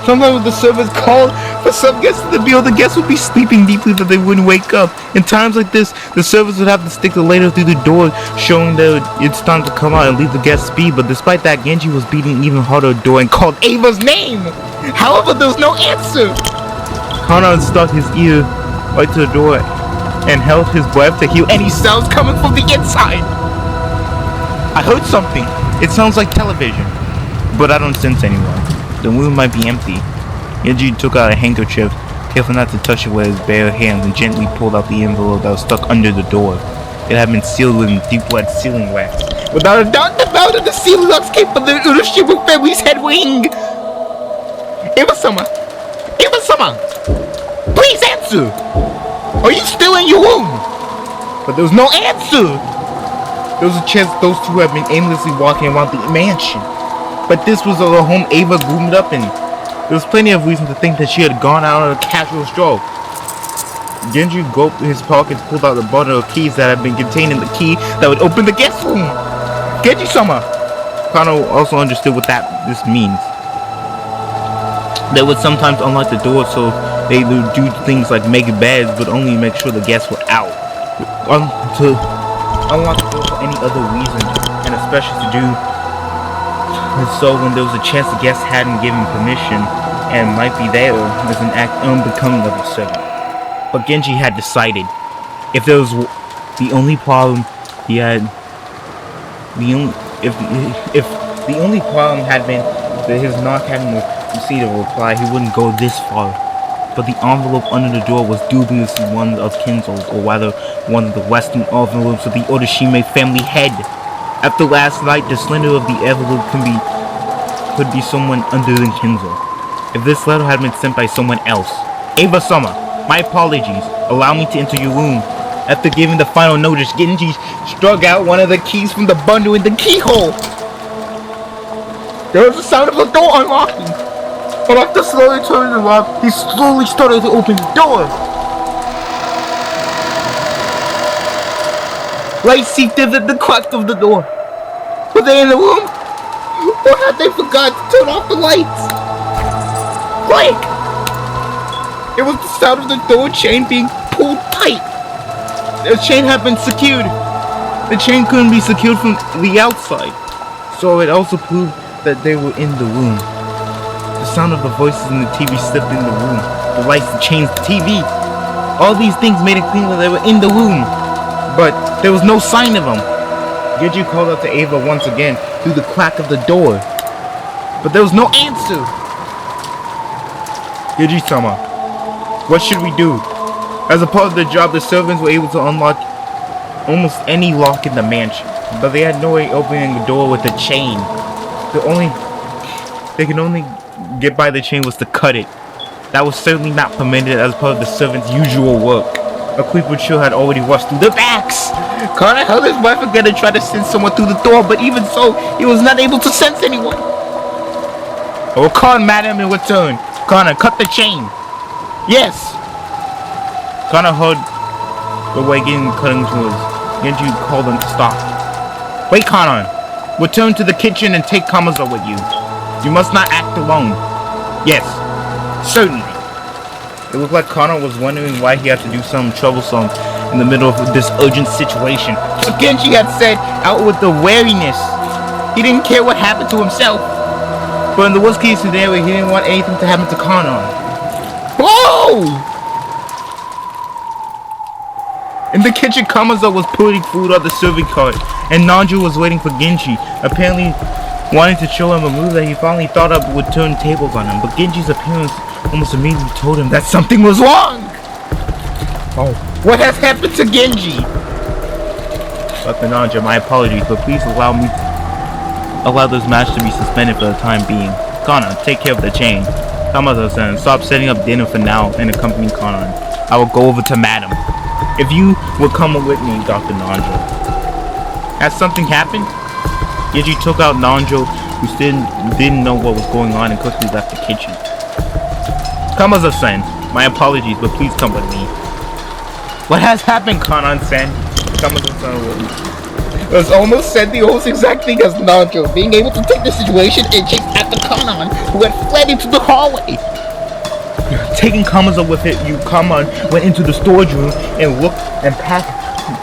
Sometimes the servers called for some guests to the meal. The guests would be sleeping deeply that they wouldn't wake up. In times like this, the servers would have to stick the ladle through the door, showing that it's time to come out and leave the guests be. But despite that, Genji was beating even harder door and called Ava's name. However, there was no answer. Kana stuck his ear right to the door and held his breath to hear any sounds coming from the inside. I heard something. It sounds like television. But I don't sense anyone. The room might be empty. Genji took out a handkerchief, careful not to touch it with his bare hands, and gently pulled out the envelope that was stuck under the door. It had been sealed with deep lead sealing wax. Without a doubt, the mouth of the sealing wax came from the Urashima family's head wing! Eva-sama! Eva-sama! Please answer! Are you still in your room? But there was no answer! There was a chance those two had been aimlessly walking around the mansion. But this was the home Ava groomed up in. There was plenty of reason to think that she had gone out on a casual stroll. Genji gulped his pockets, pulled out the bundle of keys that had been contained in the key that would open the guest room. Genji-sama! Kano also understood what this means. They would sometimes unlock the door so they would do things like make beds, but only make sure the guests were out. To unlock the door for any other reason, and especially to do so when there was a chance the guest hadn't given permission and might be there, was an act unbecoming of a servant. But Genji had decided, if there was the only problem he had, if the only problem had been that his not having received a reply, he wouldn't go this far. But the envelope under the door was dubiously one of Kinzo's, or rather one of the western envelopes of the Orishime family head. After last night, the slender of the envelope could be someone other than Kinzo. If this letter had been sent by someone else. Ava-sama, my apologies. Allow me to enter your room. After giving the final notice, Genji struck out one of the keys from the bundle in the keyhole. There was the sound of the door unlocking. But after slowly turning the lock, he slowly started to open the door. Light seeped in the crack of the door. Were they in the room? Or had they forgot to turn off the lights? Click! It was the sound of the door chain being pulled tight. The chain had been secured. The chain couldn't be secured from the outside. So it also proved that they were in the room. The sound of the voices in the TV slipped in the room. The lights, the chains, the TV. All these things made it clear that they were in the room. But there was no sign of them. Genji called out to Ava once again through the crack of the door. But there was no answer. Genji-sama, what should we do? As a part of the job, the servants were able to unlock almost any lock in the mansion. But they had no way opening the door with a chain. They could only get by the chain was to cut it. That was certainly not permitted as part of the servant's usual work. A creeper chill had already rushed through the backs. Connor held his wife again and tried to send someone through the door, but even so, he was not able to sense anyone. I will call Madam in return. Connor, cut the chain. Yes. Connor heard the way getting cutting towards. Genji called him to stop. Wait, Connor. Return to the kitchen and take Kamazo with you. You must not act alone. Yes, certainly. It looked like Connor was wondering why he had to do something troublesome in the middle of this urgent situation. So Genji had said, out with the wariness. He didn't care what happened to himself. But in the worst case scenario, he didn't want anything to happen to Connor. Whoa! In the kitchen, Kamazo was putting food on the serving cart, and Nanju was waiting for Genji, apparently wanting to show him a move that he finally thought up would turn tables on him. But Genji's appearance almost immediately told him that something was wrong! Oh, what has happened to Genji? Dr. Nanju, my apologies, but please allow this match to be suspended for the time being. Kana, take care of the chain. Kamazo-san, stop setting up dinner for now and accompany Kana. I will go over to Madam. If you will come with me, Dr. Nanjo. Has something happened? Genji took out Nanjo, who still didn't know what was going on, and quickly left the kitchen. Kamazo-san, my apologies, but please come with me. What has happened, Kanan-san? Kamazo-san was almost said the almost exact thing as Nanjo, being able to take the situation and chase after Kanan, who had fled into the hallway. Taking Kamazo with it, Kaman went into the storage room and looked and packed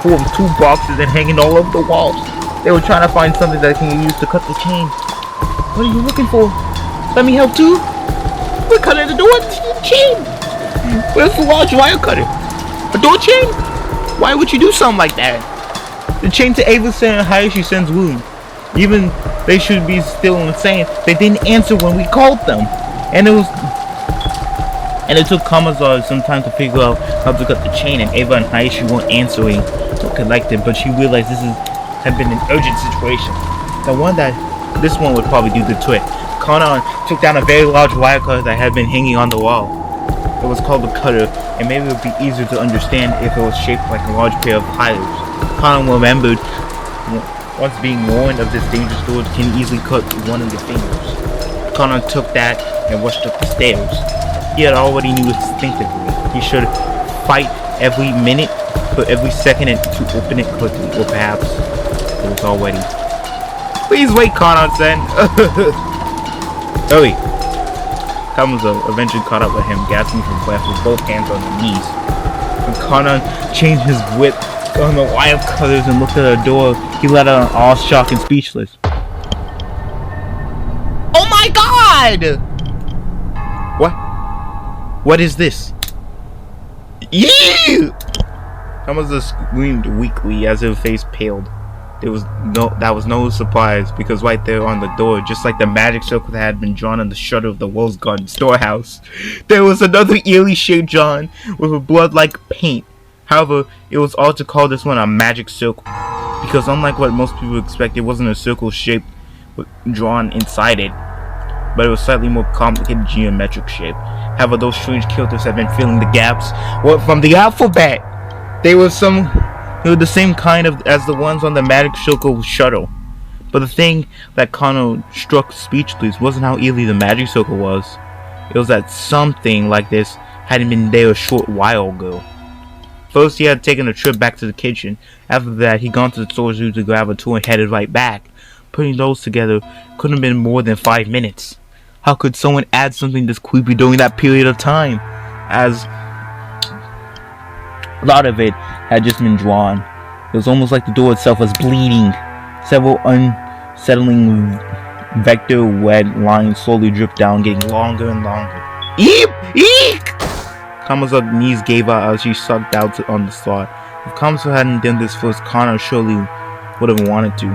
full of 2 boxes and hanging all over the walls. They were trying to find something that can be used to cut the chain. What are you looking for? Let me help too? We're cutting the door chain. Where's the large wire cutter? A door chain? Why would you do something like that? The chain to Ava-san and Hayashi-san's room. Even they should be still insane. They didn't answer when we called them, and it took Kamazar some time to figure out how to cut the chain. And Ava and Haishi weren't answering or collected, but she realized had been an urgent situation. This one would probably do the trick. Conan took down a very large wire cutter that had been hanging on the wall. It was called a cutter, and maybe it would be easier to understand if it was shaped like a large pair of pliers. Conan remembered once being warned of this dangerous door can easily cut one of your fingers. Conan took that and rushed up the stairs. He had already knew instinctively he should fight every minute, but every second to open it quickly, or perhaps it was already. Please wait, Conan-san. Hurry. Kamazar eventually caught up with him, gasping for breath with both hands on his knees. When Conan changed his whip on the wire cutters and looked at the door, he let out an awe-shock and speechless. Oh my god! What? What is this? Yee! Kamazar screamed weakly as her face paled. That was no surprise, because right there on the door, just like the magic circle that had been drawn on the shutter of the Rose Garden storehouse, there was another eerie shape drawn with a blood-like paint. However, it was odd to call this one a magic circle, because unlike what most people expect, it wasn't a circle shape drawn inside it, but it was slightly more complicated geometric shape. However, those strange characters had been filling the gaps from the alphabet. They were the same kind as the ones on the magic circle shuttle. But the thing that Kano struck speechless wasn't how eerie the magic circle was. It was that something like this hadn't been there a short while ago. First, he had taken a trip back to the kitchen. After that, he'd gone to the storage room to grab a tool and headed right back. Putting those together couldn't have been more than 5 minutes. How could someone add something this creepy during that period of time? As a lot of it had just been drawn. It was almost like the door itself was bleeding. Several unsettling vector red lines slowly dripped down, getting longer and longer. Eep! Eek! Kamazar's knees gave out as she sucked out on the slot. If Kamazar hadn't done this first, Kana surely would have wanted to.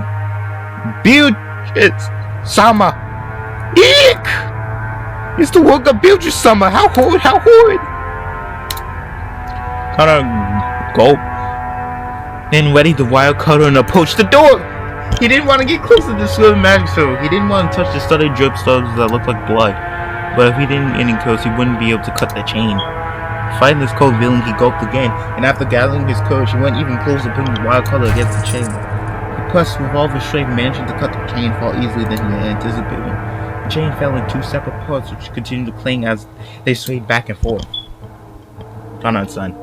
Beatrice-sama! Eek! It's the work of Beatrice-sama! How horrid! How horrid! Kana gulped, then readied the wire cutter and approached the door. He didn't want to get close to the silver magic circle. He didn't want to touch the studded drip stubs that looked like blood. But if he didn't get in close, he wouldn't be able to cut the chain. Fighting this cold feeling, he gulped again, and after gathering his courage, he went even closer, putting the wire cutter against the chain. He pressed with all of his strength, managing to cut the chain far easily than he had anticipated. The chain fell in 2 separate parts, which continued to cling as they swayed back and forth. Kanan-san,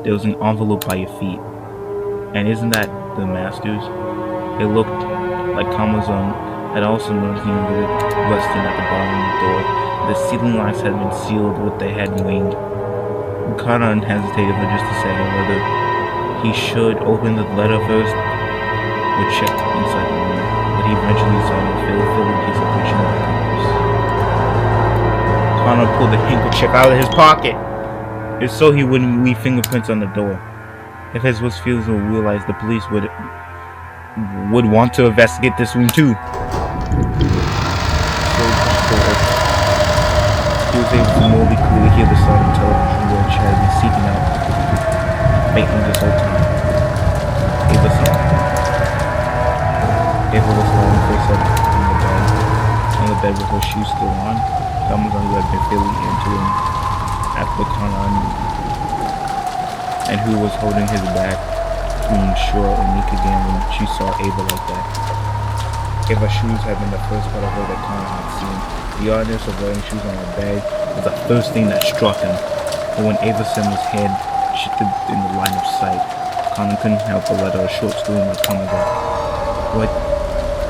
there was an envelope by your feet. And isn't that the master's? It looked like Kamazon had also noticed the envelope resting at the bottom of the door. The ceiling locks had been sealed with the head winged. Kanan hesitated for just a second whether he should open the letter first or check inside the room, but he eventually saw a filled piece of parchment papers. Kanan pulled the handkerchief out of his pocket. If so, he wouldn't leave fingerprints on the door. If his refusal realized, the police would want to investigate this room too. He was able to more clearly hear the sound of television which had been seeking out faintly this whole time. Ava saw. Ava was lying face up on the bed with her shoes still on. Kamazan, who had been feeling into him after Kanan, and who was holding his back to ensure a meek again when she saw Ava like that. Ava's shoes had been the first part of her that Kanan had seen. The oddness of wearing shoes on her bed was the first thing that struck him. But when Ava-sama's head shifted in the line of sight, Kanan couldn't help but let out a short scream like Kamazan. But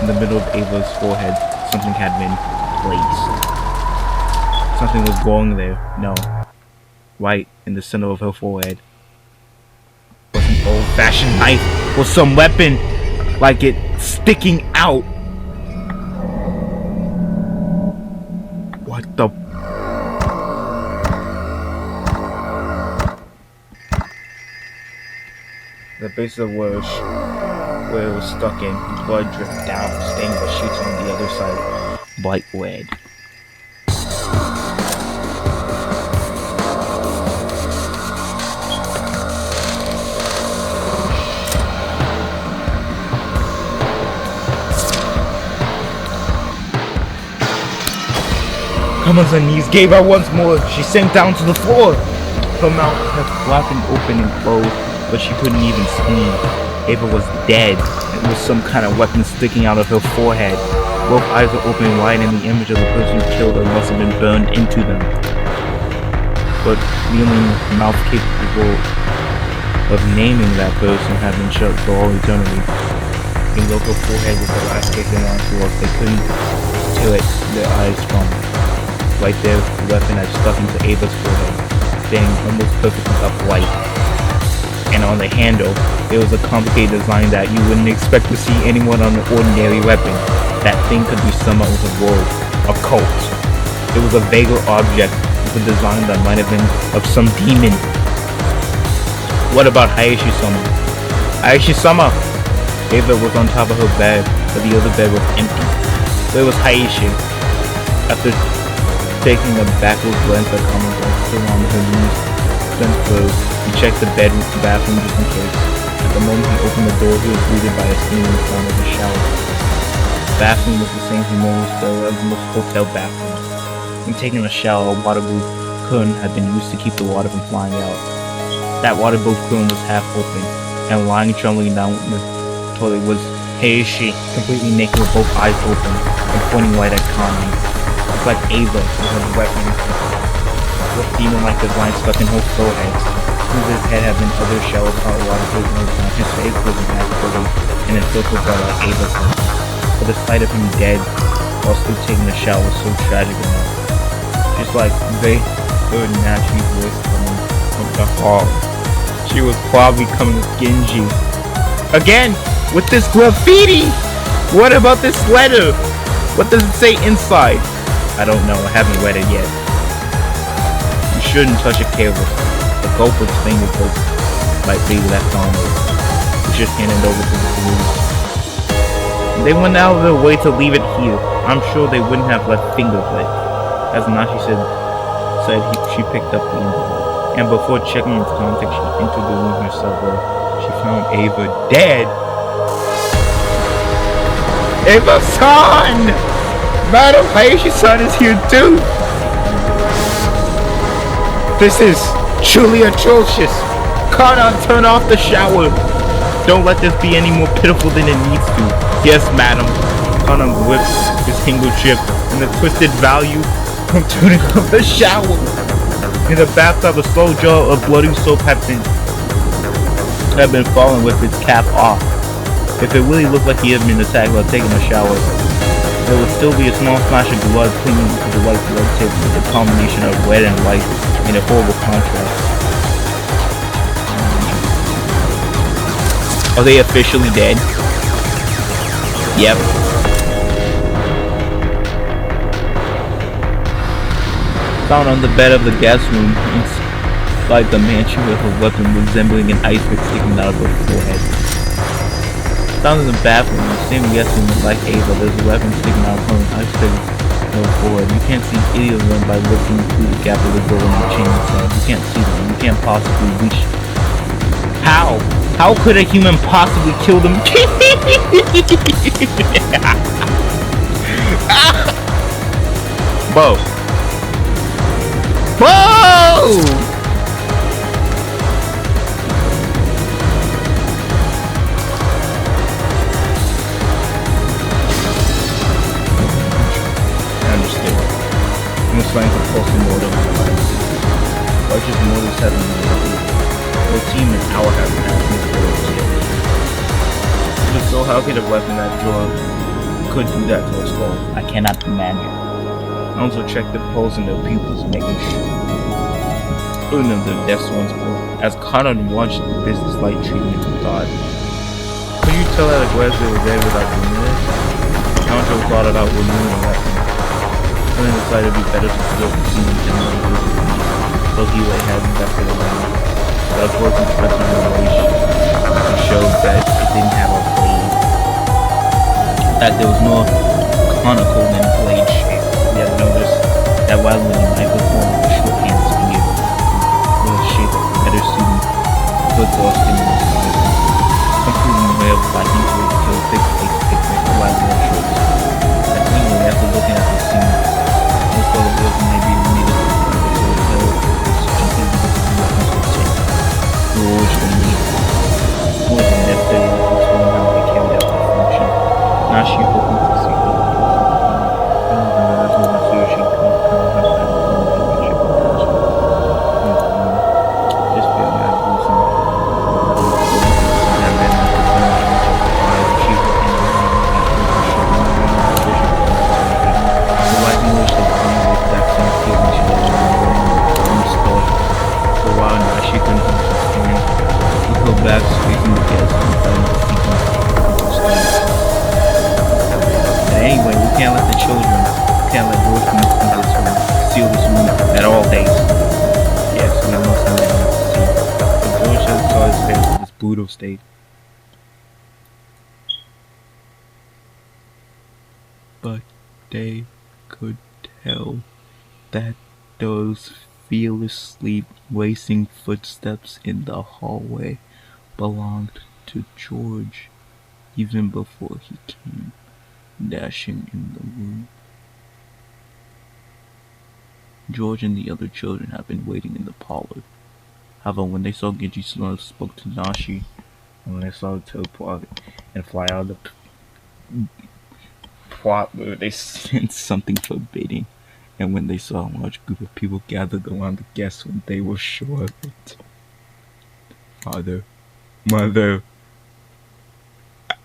in the middle of Ava's forehead, something had been placed. Something was going there. No. Right in the center of her forehead was an old-fashioned knife or some weapon, like it sticking out. What the? The base of the where it was stuck in. Blood dripped down, staining the sheets on the other side bright red. Come on her knees, gave out once more. She sank down to the floor. Her mouth kept flapping open and closed, but she couldn't even scream. Ava was dead, and with some kind of weapon sticking out of her forehead. Both eyes were open wide, and the image of the person who killed her must have been burned into them. But the only mouth capable of naming that person had been shut for all eternity. The local forehead with the last taken onto us, they couldn't tear it their eyes from. Right there, the weapon had stuck into Ava's forehead, standing almost perfectly upright. And on the handle, it was a complicated design that you wouldn't expect to see anyone on an ordinary weapon. That thing could be summed up with a word, a cult. It was a vaguer object with a design that might have been of some demon. What about Hayashi-sama? Hayashi-sama! Ava was on top of her bed, but the other bed was empty. Where was Hayashi? After taking a backward glance at Kamako, still on her knees, bent close, he checked the bathroom just in case. At the moment he opened the door, he was greeted by a steaming sound of a shower. The bathroom was the same he normally stole as most hotel bathrooms. When taking a shower, a waterproof curtain had been used to keep the water from flying out. That waterproof curtain was half open, and lying trembling down the toilet was Hayashi, completely naked with both eyes open and pointing right at Kanye. It's like Ava with a weapon with demon-like design stuck in her forehead. Since his head had been other shallow hot water prisoners, his face was half fully and encircled by like Ava's head. But the sight of him dead while still taking a shower was so tragic enough. Just like they heard Nachi's voice coming from the hall. She was probably coming with Genji. Again! With this graffiti! What about this letter? What does it say inside? I don't know, I haven't read it yet. You shouldn't touch it carelessly. The culprit's fingerprints might be left on it. You just hand it over to the police. They went out of their way to leave it here. I'm sure they wouldn't have left fingerprints. As Nashi said she picked up the envelope. And before checking its context, she entered the room herself where she found Ava dead. Ava-san! Madam Hayashi-san is here too! This is truly atrocious! Kanan, turn off the shower! Don't let this be any more pitiful than it needs to. Yes, madam. Kanan whipped his handkerchief and the twisted value from turning off the shower. In the bathtub, a slow jar of bloody soap had been falling with its cap off. If it really looked like he had been attacked while taking a shower, there would still be a small splash of blood clinging to the white blood tip with a combination of red and white in a horrible contrast. Are they officially dead? Yep. Found on the bed of the guest room inside the mansion with a weapon resembling an ice pick sticking out of her forehead. Found in the bathroom, the same guest room like Ava, there's a weapon sticking out from an ice pick on her forehead. You can't see either of them by looking through the gap of the door in the chain itself. You can't see them. You can't possibly reach. How? How could a human possibly kill them? Whoa. Whoa! Most lines of post-mortem largest motives have been revealed. The team and our have been asking for it. So how could a weapon that drug could do that to a skull? I cannot imagine. I also checked the pulse in their pupils, making sure none of their deaths once more. As Conrad watched the business-like treatment, he thought, could you tell that a Wesley was there without doing this? Conrad thought about removing the weapon. And then decided it'd be better to still continue to so he would have invested in it. But of course, inspection of the relation showed that it didn't have a blade. that there was more conical than blade shape. We had noticed that while the knife was born with a short hand spear, with a shape better suited for exhausting and size. Some proven way of fighting to it kill thick face pigment while more short. Anyway, after looking at the scene, most of the wheels may be needed to tell such an easy to do weapons would take. George and me. More than necessary to explain how they carried out their function. Now she hoping to see her. Back squeezing the gas and telling the but anyway, we can't let the children, we can't let George come into this room, seal this room at all days. Yes, and I'm not saying that to see. But George just saw his face in this brutal state. But they could tell that those fearlessly racing footsteps in the hallway belonged to George even before he came dashing in the room. George and the other children had been waiting in the parlor. However, when they saw Genji Snow spoke to Nashi, and when they saw the teleport and fly out of the plot, they sensed something forbidding. And when they saw a large group of people gathered around the guest room, they were sure of it. Father, Mother.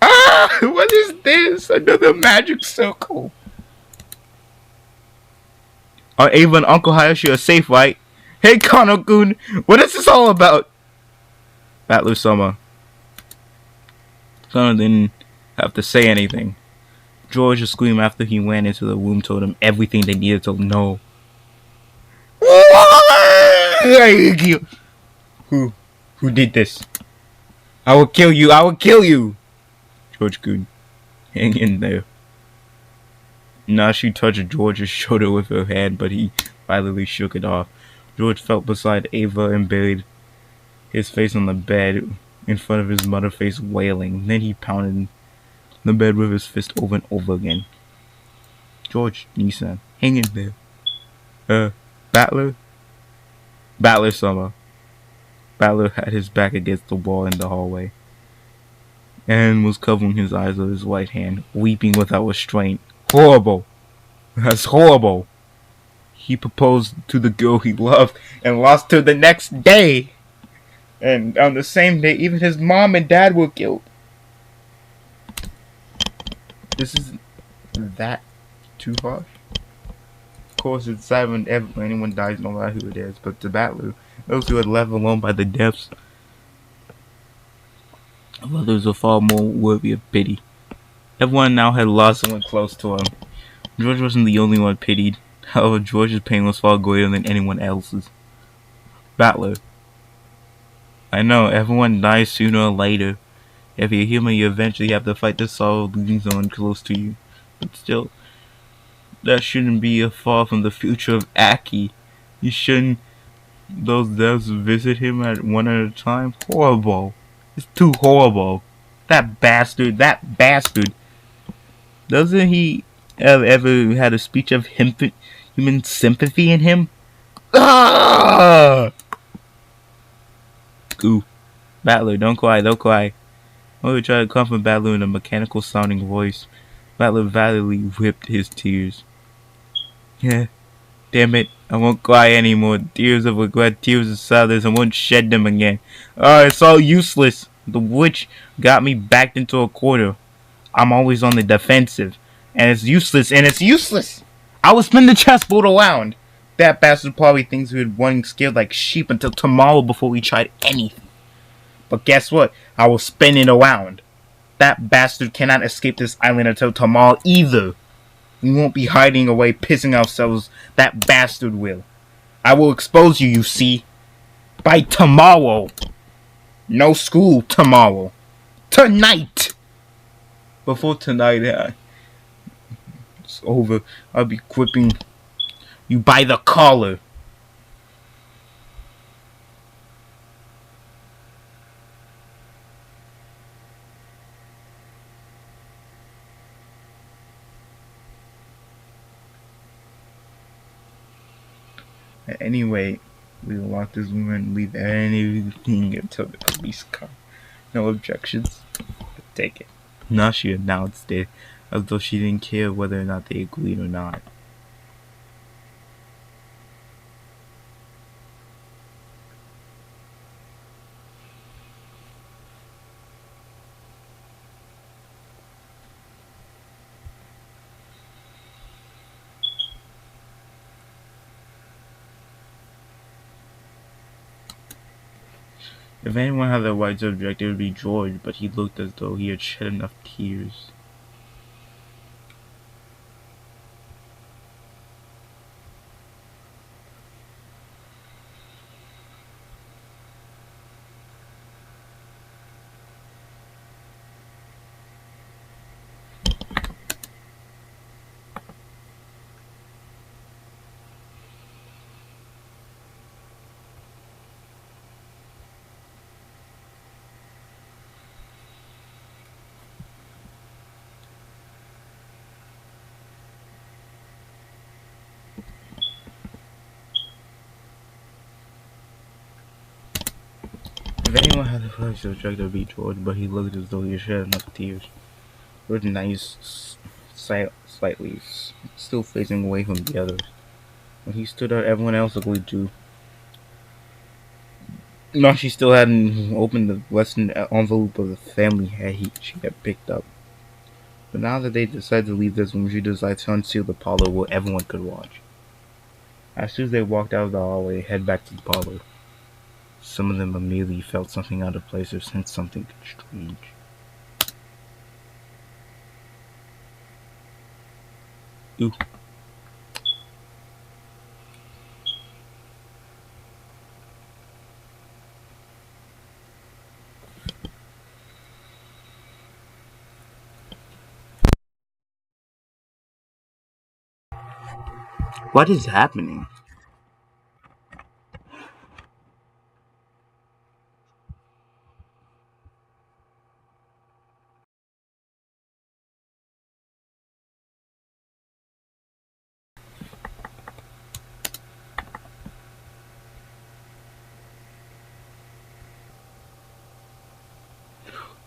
Ah! What is this? Another magic circle. Our Ava and Uncle Hayashi are safe, right? Hey, Kano-kun, what is this all about? Battler Summer. Kano didn't have to say anything. George screamed after he ran into the room, told him everything they needed to know. Who did this? I will kill you, I will kill you! George-kun, hang in there. Now she touched George's shoulder with her hand, but he violently shook it off. George felt beside Ava and buried his face on the bed in front of his mother's face, wailing. Then he pounded the bed with his fist over and over again. George, Nissan, hang in there. Battler? Battler Summer. Battler had his back against the wall in the hallway and was covering his eyes with his right hand, weeping without restraint. Horrible. That's horrible. He proposed to the girl he loved and lost her the next day. And on the same day, even his mom and dad were killed. This isn't that too harsh. Of course, it's sad when anyone dies, no matter who it is. But to Battler, those who are left alone by the deaths of others are far more worthy of pity. Everyone now had lost someone close to him. George wasn't the only one pitied. However, George's pain was far greater than anyone else's. Battler. I know, everyone dies sooner or later. If you're human, you eventually have to fight the sorrow of losing someone close to you. But still, that shouldn't be far from the future of Aki. You shouldn't those deaths visit him at one at a time? Horrible. It's too horrible. That bastard. Doesn't he ever had a speech of human sympathy in him? Ah! Ooh. Battler, don't cry. Mother tried to comfort Battler in a mechanical sounding voice. Battler valiantly whipped his tears. Yeah. Damn it, I won't cry anymore. Tears of regret, tears of sadness, I won't shed them again. It's all useless. The witch got me backed into a corner. I'm always on the defensive. And it's useless. I will spin the chessboard around. That bastard probably thinks we're running scared like sheep until tomorrow before we tried anything. But guess what? I will spin it around. That bastard cannot escape this island until tomorrow either. We won't be hiding away, pissing ourselves. That bastard will. I will expose you, you see. By tomorrow. No school tomorrow. Tonight. Before tonight it's over, I'll be gripping you by the collar. Anyway, we will lock this room and leave anything until the police come. No objections. Take it. Now she announced it, as though she didn't care whether or not they agreed or not. If anyone had the right to object, it would be George, but he looked as though he had shed enough tears. If anyone had the right to object, it would be George, but he looked as though he had shed enough tears. George nice, slightly, still facing away from the others. When he stood up, everyone else agreed too. No, she still hadn't opened the western envelope of the family she had picked up. But now that they decided to leave this room, she decided to unseal the parlor where everyone could watch. As soon as they walked out of the hallway, they head back to the parlor. Some of them immediately felt something out of place or sensed something strange. Ooh. What is happening?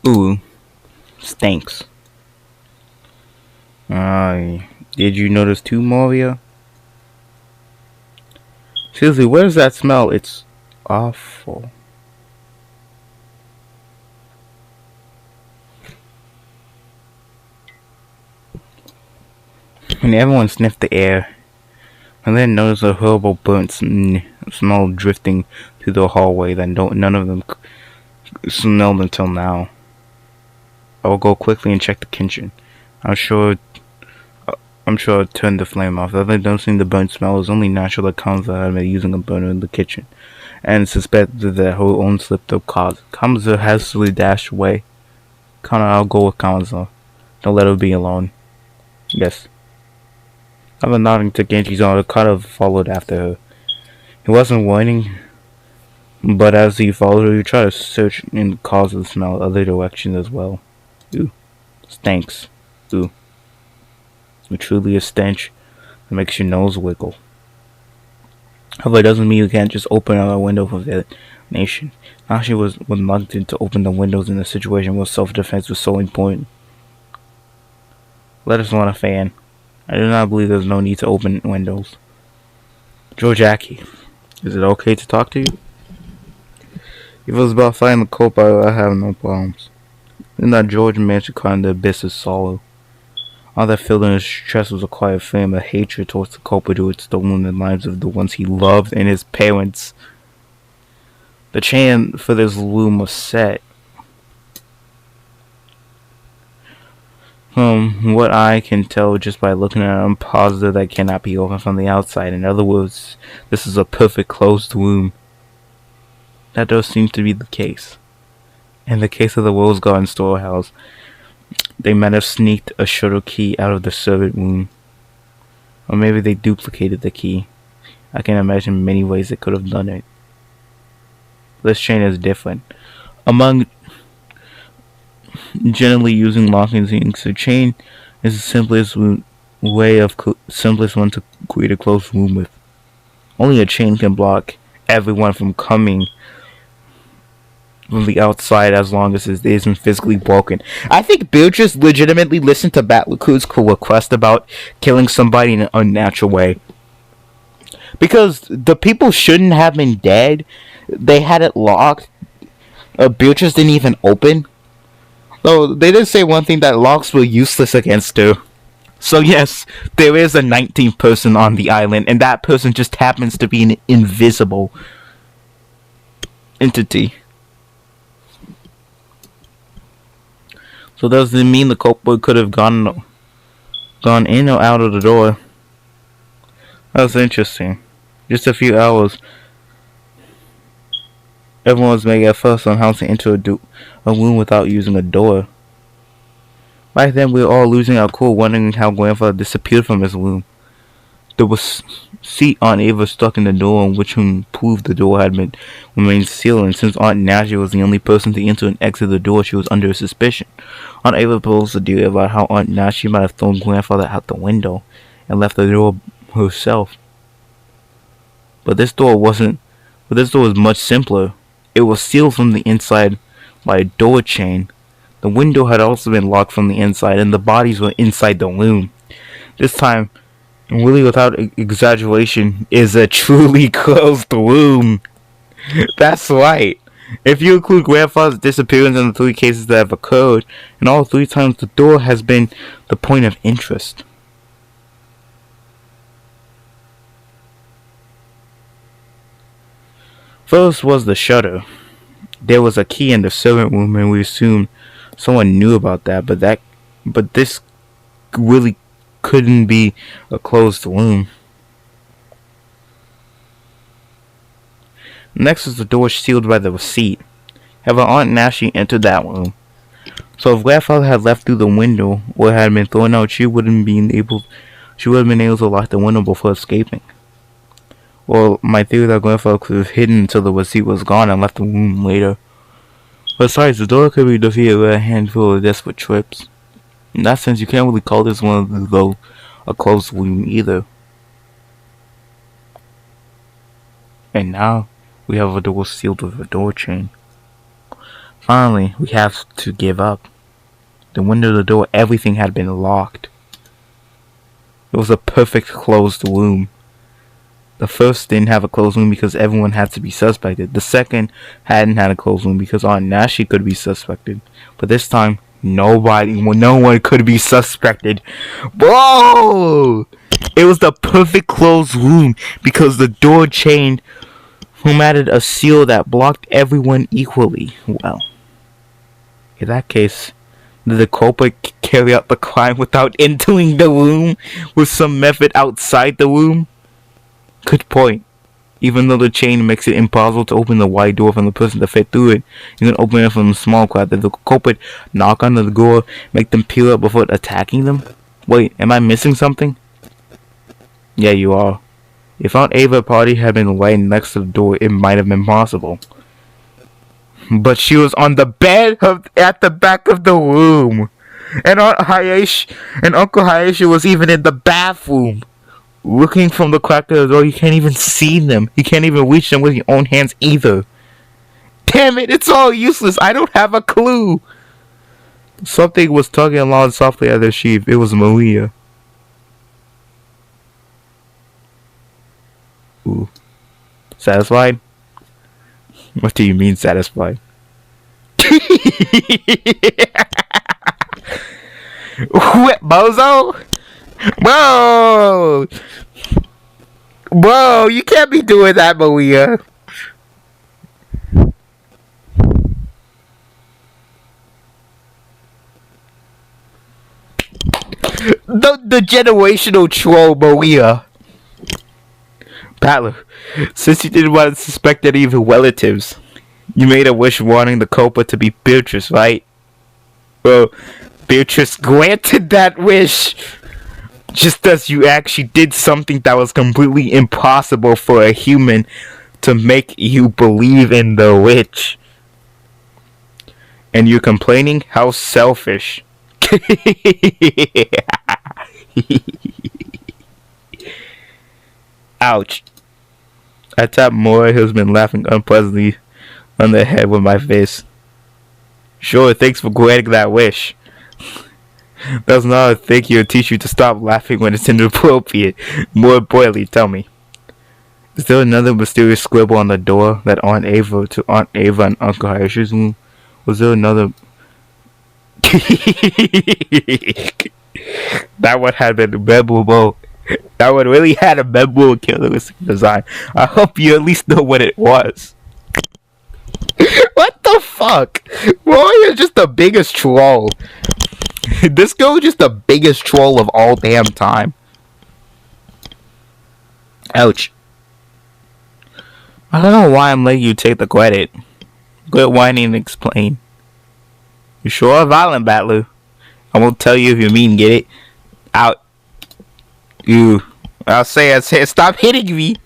Ooh, stinks. Did you notice too, Maria? Seriously, where does that smell? It's awful. And everyone sniffed the air, and then noticed a horrible burnt smell drifting through the hallway that none of them smelled until now. I will go quickly and check the kitchen. I'm sure I'll turn the flame off. Although noticing the burnt smell is only natural that Kamza had been using a burner in the kitchen, and suspected that her own slipped up cause. Kamza hastily dashed away. Connor, I'll go with Kamza. Don't let her be alone. Yes. After nodding to Genji's order, Connor followed after her. He wasn't warning, but as he followed her, he tried to search and cause the smell other directions as well. Ooh. Stinks. Ooh. Truly a stench that makes your nose wiggle. However, it doesn't mean you can't just open a window for ventilation. Now she was reluctant to open the windows in a situation where self-defense was so important. Let us want a fan. I do not believe there's no need to open windows. Georgiaki, is it okay to talk to you? If it was about fighting the cope, I have no problems. Then that George managed to climb the abyss of sorrow. All that filled in his chest was a quiet flame of hatred towards the culprit who had stolen the lives of the ones he loved and his parents. The chain for this loom was set. From what I can tell just by looking at it, I'm positive that cannot be opened from the outside. In other words, this is a perfect closed womb. That does seem to be the case. In the case of the Rose Garden storehouse, They might have sneaked a shuttle key out of the servant room. Or maybe they duplicated the key. I can imagine many ways they could have done it. This chain is different. Among generally using locking things, the chain is the simplest one to create a closed room with. Only a chain can block everyone from coming from the outside as long as it isn't physically broken. I think Beatrice legitimately listened to Batlacoot's request about killing somebody in an unnatural way. Because the people shouldn't have been dead. They had it locked. Beatrice didn't even open. So they did say one thing, that locks were useless against her. So yes, there is a 19th person on the island, and that person just happens to be an invisible entity. So does it mean the culprit could have gone in or out of the door? That's interesting. Just a few hours, everyone was making a fuss on how to enter a room without using a door. Right then, we were all losing our cool, wondering how Grandfather disappeared from his room. There was seat Aunt Ava stuck in the door, which proved the door had remained sealed, and since Aunt Nashi was the only person to enter and exit the door, she was under suspicion. Aunt Ava proposed a deal about how Aunt Nashi might have thrown Grandfather out the window and left the door herself. But this door was much simpler. It was sealed from the inside by a door chain. The window had also been locked from the inside, and the bodies were inside the room. This time, really without exaggeration, is a truly closed room. That's right. If you include Grandfather's disappearance in the 3 cases that have occurred, and all 3 times the door has been the point of interest. First was the shutter. There was a key in the servant room, and we assumed someone knew about that, but this really couldn't be a closed room. Next was the door sealed by the receipt. However, Aunt Nashi entered that room. So if Grandfather had left through the window or had been thrown out, she would have been able to lock the window before escaping. Well, my theory that Grandfather could have hidden until the receipt was gone and left the room later. Besides, the door could be defeated with a handful of desperate trips. In that sense, you can't really call this one a closed room either. And now, we have a door sealed with a door chain. Finally, we have to give up. The window, the door, everything had been locked. It was a perfect closed room. The first didn't have a closed room because everyone had to be suspected. The second hadn't had a closed room because Aunt Nashi could be suspected. But this time, no one could be suspected. Whoa! It was the perfect closed room because the door chain added a seal that blocked everyone equally. Well, in that case, did the culprit carry out the crime without entering the room with some method outside the room? Good point. Even though the chain makes it impossible to open the wide door from the person to fit through it, you can open it from the small crack. Did the culprit knock on the door, make them peel up before attacking them? Wait, am I missing something? Yeah, you are. If Aunt Ava's party had been right next to the door, it might have been possible. But she was on the bed at the back of the room. And Uncle Hayashi was even in the bathroom. Looking from the crack of the door, you can't even see them. You can't even reach them with your own hands either. Damn it, it's all useless. I don't have a clue. Something was tugging along softly at their sheath. It was Maria. Ooh. Satisfied? What do you mean satisfied? What, bozo? Whoa! Whoa, you can't be doing that, Maria. The generational troll, Maria. Battler, since you didn't want to suspect any of your relatives, you made a wish wanting the culprit to be Beatrice, right? Well, Beatrice granted that wish, just as you actually did something that was completely impossible for a human to make you believe in the witch. And you're complaining? How selfish. Ouch. I tapped Mora, who's been laughing unpleasantly on the head with my fist. Sure, thanks for granting that wish. That's not a thing you'll teach you to stop laughing when it's inappropriate. More importantly, tell me. Is there another mysterious scribble on the door that Aunt Ava and Uncle Hirsch's room? Was there another... That one had been memorable. That one really had a memorable killeristic design. I hope you at least know what it was. What the fuck? Roy is just the biggest troll. This girl is just the biggest troll of all damn time. Ouch. I don't know why I'm letting you take the credit. Quit whining and explain. You sure are violent, Battler. I won't tell you if you mean get it. Out. I'll say stop hitting me.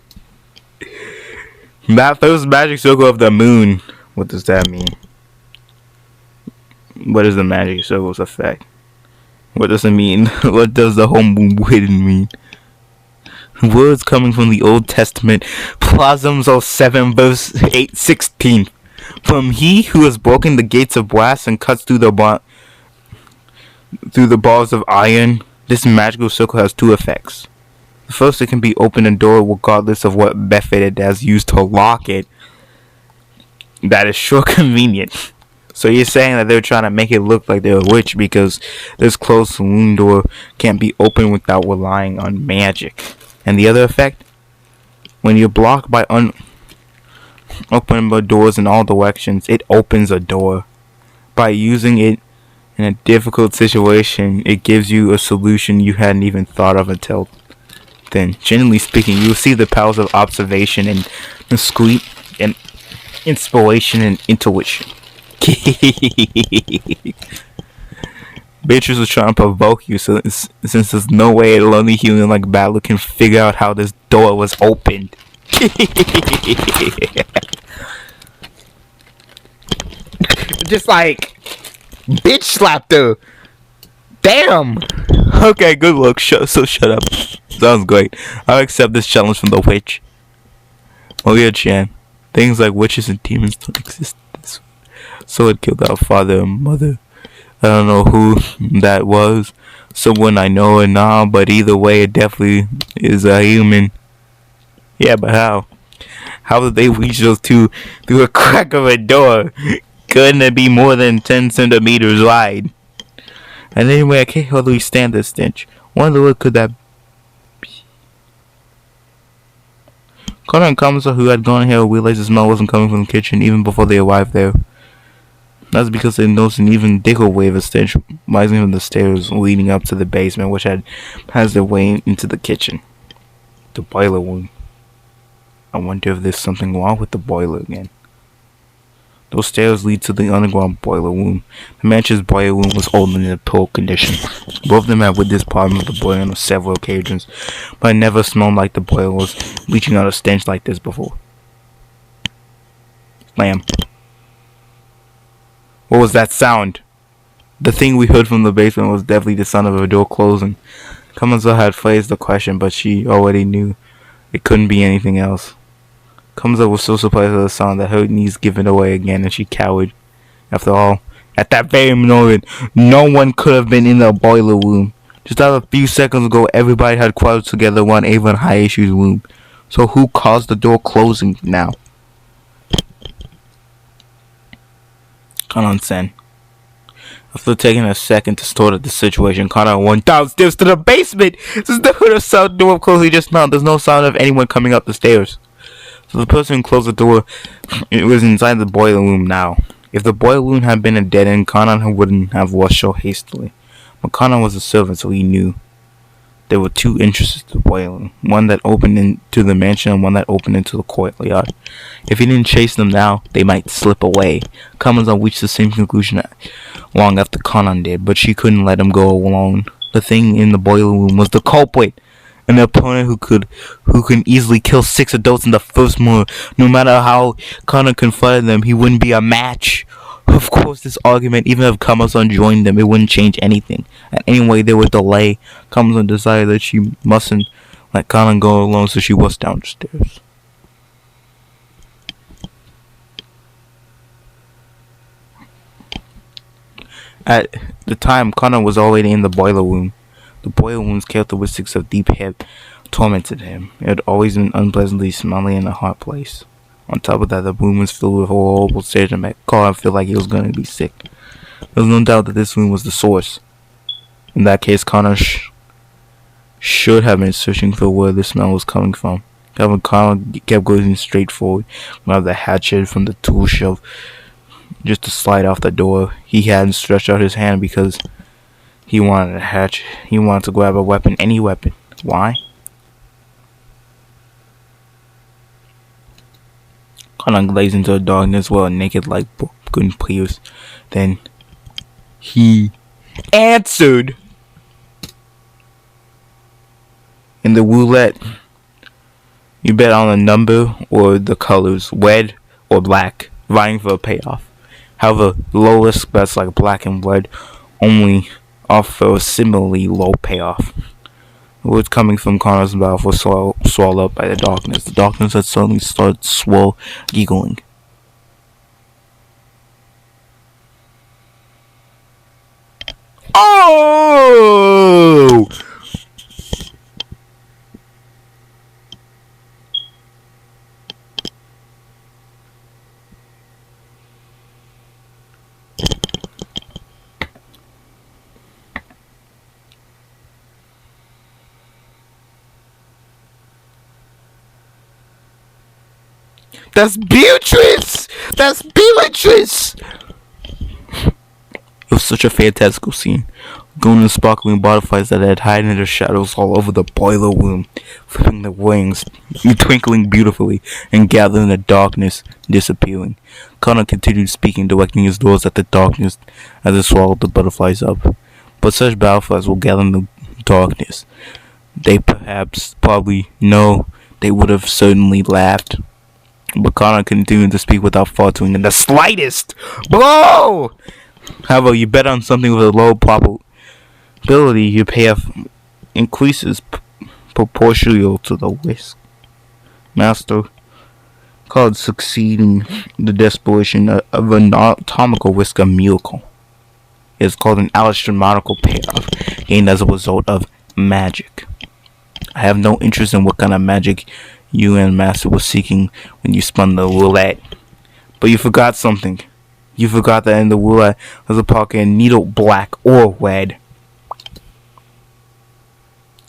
That first magic circle of the moon. What does that mean? What is the magic circle's effect? What does it mean? What does the whole moon hidden mean? Words coming from the Old Testament. Psalms 7 verse 8:16. From he who has broken the gates of brass and cuts through the bars of iron. This magical circle has two effects. The first, it can be open a door regardless of what method it has used to lock it. That is sure convenient. So you're saying that they're trying to make it look like they're a witch because this closed saloon door can't be opened without relying on magic. And the other effect? When you're blocked by open doors in all directions, it opens a door. By using it in a difficult situation, it gives you a solution you hadn't even thought of until then. Generally speaking, you'll see the powers of observation and inspiration and intuition. Beatrice was trying to provoke you, since there's no way a lonely human like Battler can figure out how this door was opened. Just like bitch slapped her. Damn. Okay, good luck. Shut up. Sounds great. I'll accept this challenge from the witch. Oh yeah, Chan. Things like witches and demons don't exist. So it killed our father and mother. I don't know who that was. Someone I know or not, but either way, it definitely is a human. Yeah, but how? How did they reach those two through a crack of a door? Couldn't it be more than 10 centimeters wide? And anyway, I can't hardly stand this stench. Wonder what could that be? Connor and Kamasa, who had gone here, realized the smell wasn't coming from the kitchen even before they arrived there. That's because they noticed an even bigger wave of stench rising from the stairs leading up to the basement, which has their way into the kitchen. The boiler room. I wonder if there's something wrong with the boiler again. Those stairs lead to the underground boiler room. The mansion's boiler room was old and in a poor condition. Both of them had witnessed problems with the boiler on several occasions, but it never smelled like the boiler was leaching out a stench like this before. Slam. What was that sound? The thing we heard from the basement was definitely the sound of a door closing. Kamazo had phrased the question, but she already knew it couldn't be anything else. Kamazo was so surprised at the sound that her knees given away again and she cowered. After all, at that very moment, no one could have been in the boiler room. Just a few seconds ago, everybody had crowded together around Ava and Hayashi's room. So who caused the door closing now? Kanan-sen. After taking a second to sort out the situation, Kanan went downstairs to the basement. Since the hood of sound door closing just now, there's no sound of anyone coming up the stairs. So the person who closed the door, it was inside the boiler room now. If the boiler room had been a dead end, Kanan wouldn't have rushed so hastily. But Kanan was a servant, so he knew. There were two entrances to the boiler, one that opened into the mansion and one that opened into the courtyard. If he didn't chase them now, they might slip away. Kamazan reached the same conclusion long after Kanan did, but she couldn't let him go alone. The thing in the boiler room was the culprit, an opponent who can easily kill 6 adults in the first move. No matter how Kanan confronted them, he wouldn't be a match. Of course, this argument, even if Kamazan joined them, it wouldn't change anything. And anyway, there was delay. Kamazan decided that she mustn't let Kanan go alone, so she was downstairs. At the time, Kanan was already in the boiler room. The boiler room's characteristics of deep heat tormented him. It had always been unpleasantly smelly and a hot place. On top of that, the room was filled with horrible stench and made Kanan feel like he was going to be sick. There was no doubt that this room was the source. In that case, Kanan should have been searching for where the smell was coming from. However, Kanan kept going straight forward, grabbed the hatchet from the tool shelf just to slide off the door. He hadn't stretched out his hand because he wanted a hatchet. He wanted to grab a weapon, any weapon. Why? Kanan glazed into the darkness where a naked light couldn't pierce. Then he answered. In the roulette, you bet on the number or the colors, red or black, vying for a payoff. However, low risk bets like black and red only offer a similarly low payoff. The words coming from Connor's mouth were swallowed up by the darkness. The darkness had suddenly started giggling. Oh! That's Beatrice! That's Beatrice! It was such a fantastical scene. Golden and sparkling butterflies that had hidden in their shadows all over the boiler room, flipping their wings, twinkling beautifully, and gathering in the darkness, disappearing. Connor continued speaking, directing his doors at the darkness as it swallowed the butterflies up. But such butterflies will gather in the darkness. They probably know they would have certainly laughed. But Connor continued to speak without faltering in the slightest. Blow! However, you bet on something with a low probability, your payoff increases proportional to the risk. Master called succeeding the desperation of an atomical risk a miracle. It is called an astronomical payoff gained as a result of magic. I have no interest in what kind of magic you and Master were seeking when you spun the roulette. But you forgot something. You forgot that in the roulette was a pocket needle black or red.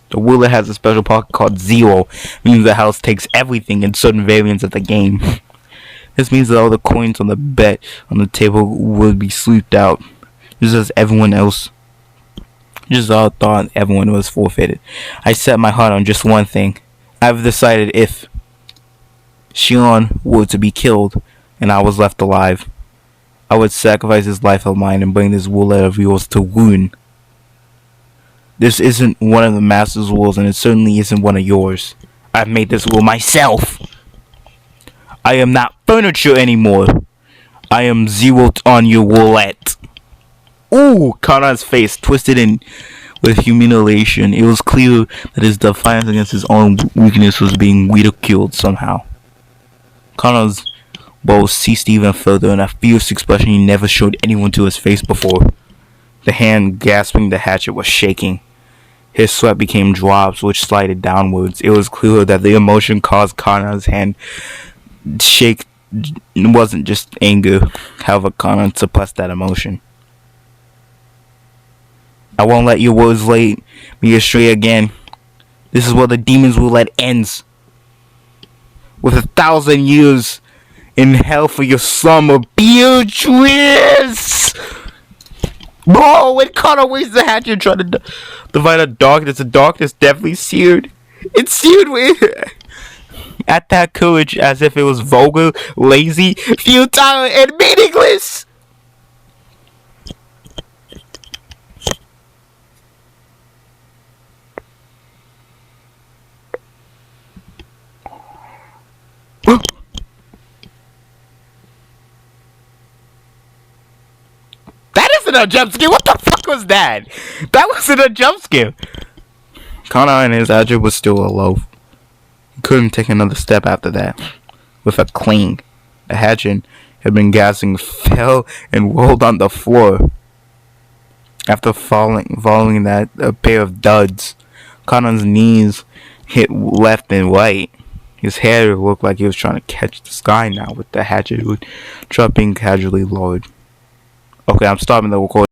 The roulette has a special pocket called 0, meaning the house takes everything in certain variants of the game. This means that all the coins on the bet on the table will be swooped out, just as I thought everyone was forfeited. I set my heart on just one thing. I've decided if Shion were to be killed and I was left alive, I would sacrifice this life of mine and bring this roulette of yours to ruin. This isn't one of the Master's rules, and it certainly isn't one of yours. I've made this rule myself. I am not furniture anymore. I am zeroed on your roulette. Ooh, Kana's face twisted in with humiliation. It was clear that his defiance against his own weakness was being ridiculed somehow. Kana's bows ceased even further, and a fierce expression he never showed anyone to his face before. The hand grasping the hatchet was shaking. His sweat became drops which slided downwards. It was clear that the emotion caused Kana's hand shake wasn't just anger. However, Kana suppressed that emotion. I won't let your words lead me astray again. This is where the demon's roulette ends. With 1,000 years in hell for your summer, Beatrice! Bro, when Connor waves the hatchet trying to divide a darkness, the darkness definitely seared. It's seared with attack courage as if it was vulgar, lazy, futile, and meaningless. That isn't a jump scare. What the fuck was that? That wasn't a jump scare. Connor and his agile was still aloof. He couldn't take another step after that. With a cling, the hatchet had been gasping fell and rolled on the floor. After following that, a pair of duds. Connor's knees hit left and right. His hair looked like he was trying to catch the sky now with the hatchet dropping casually lowered. Okay, I'm stopping the recording.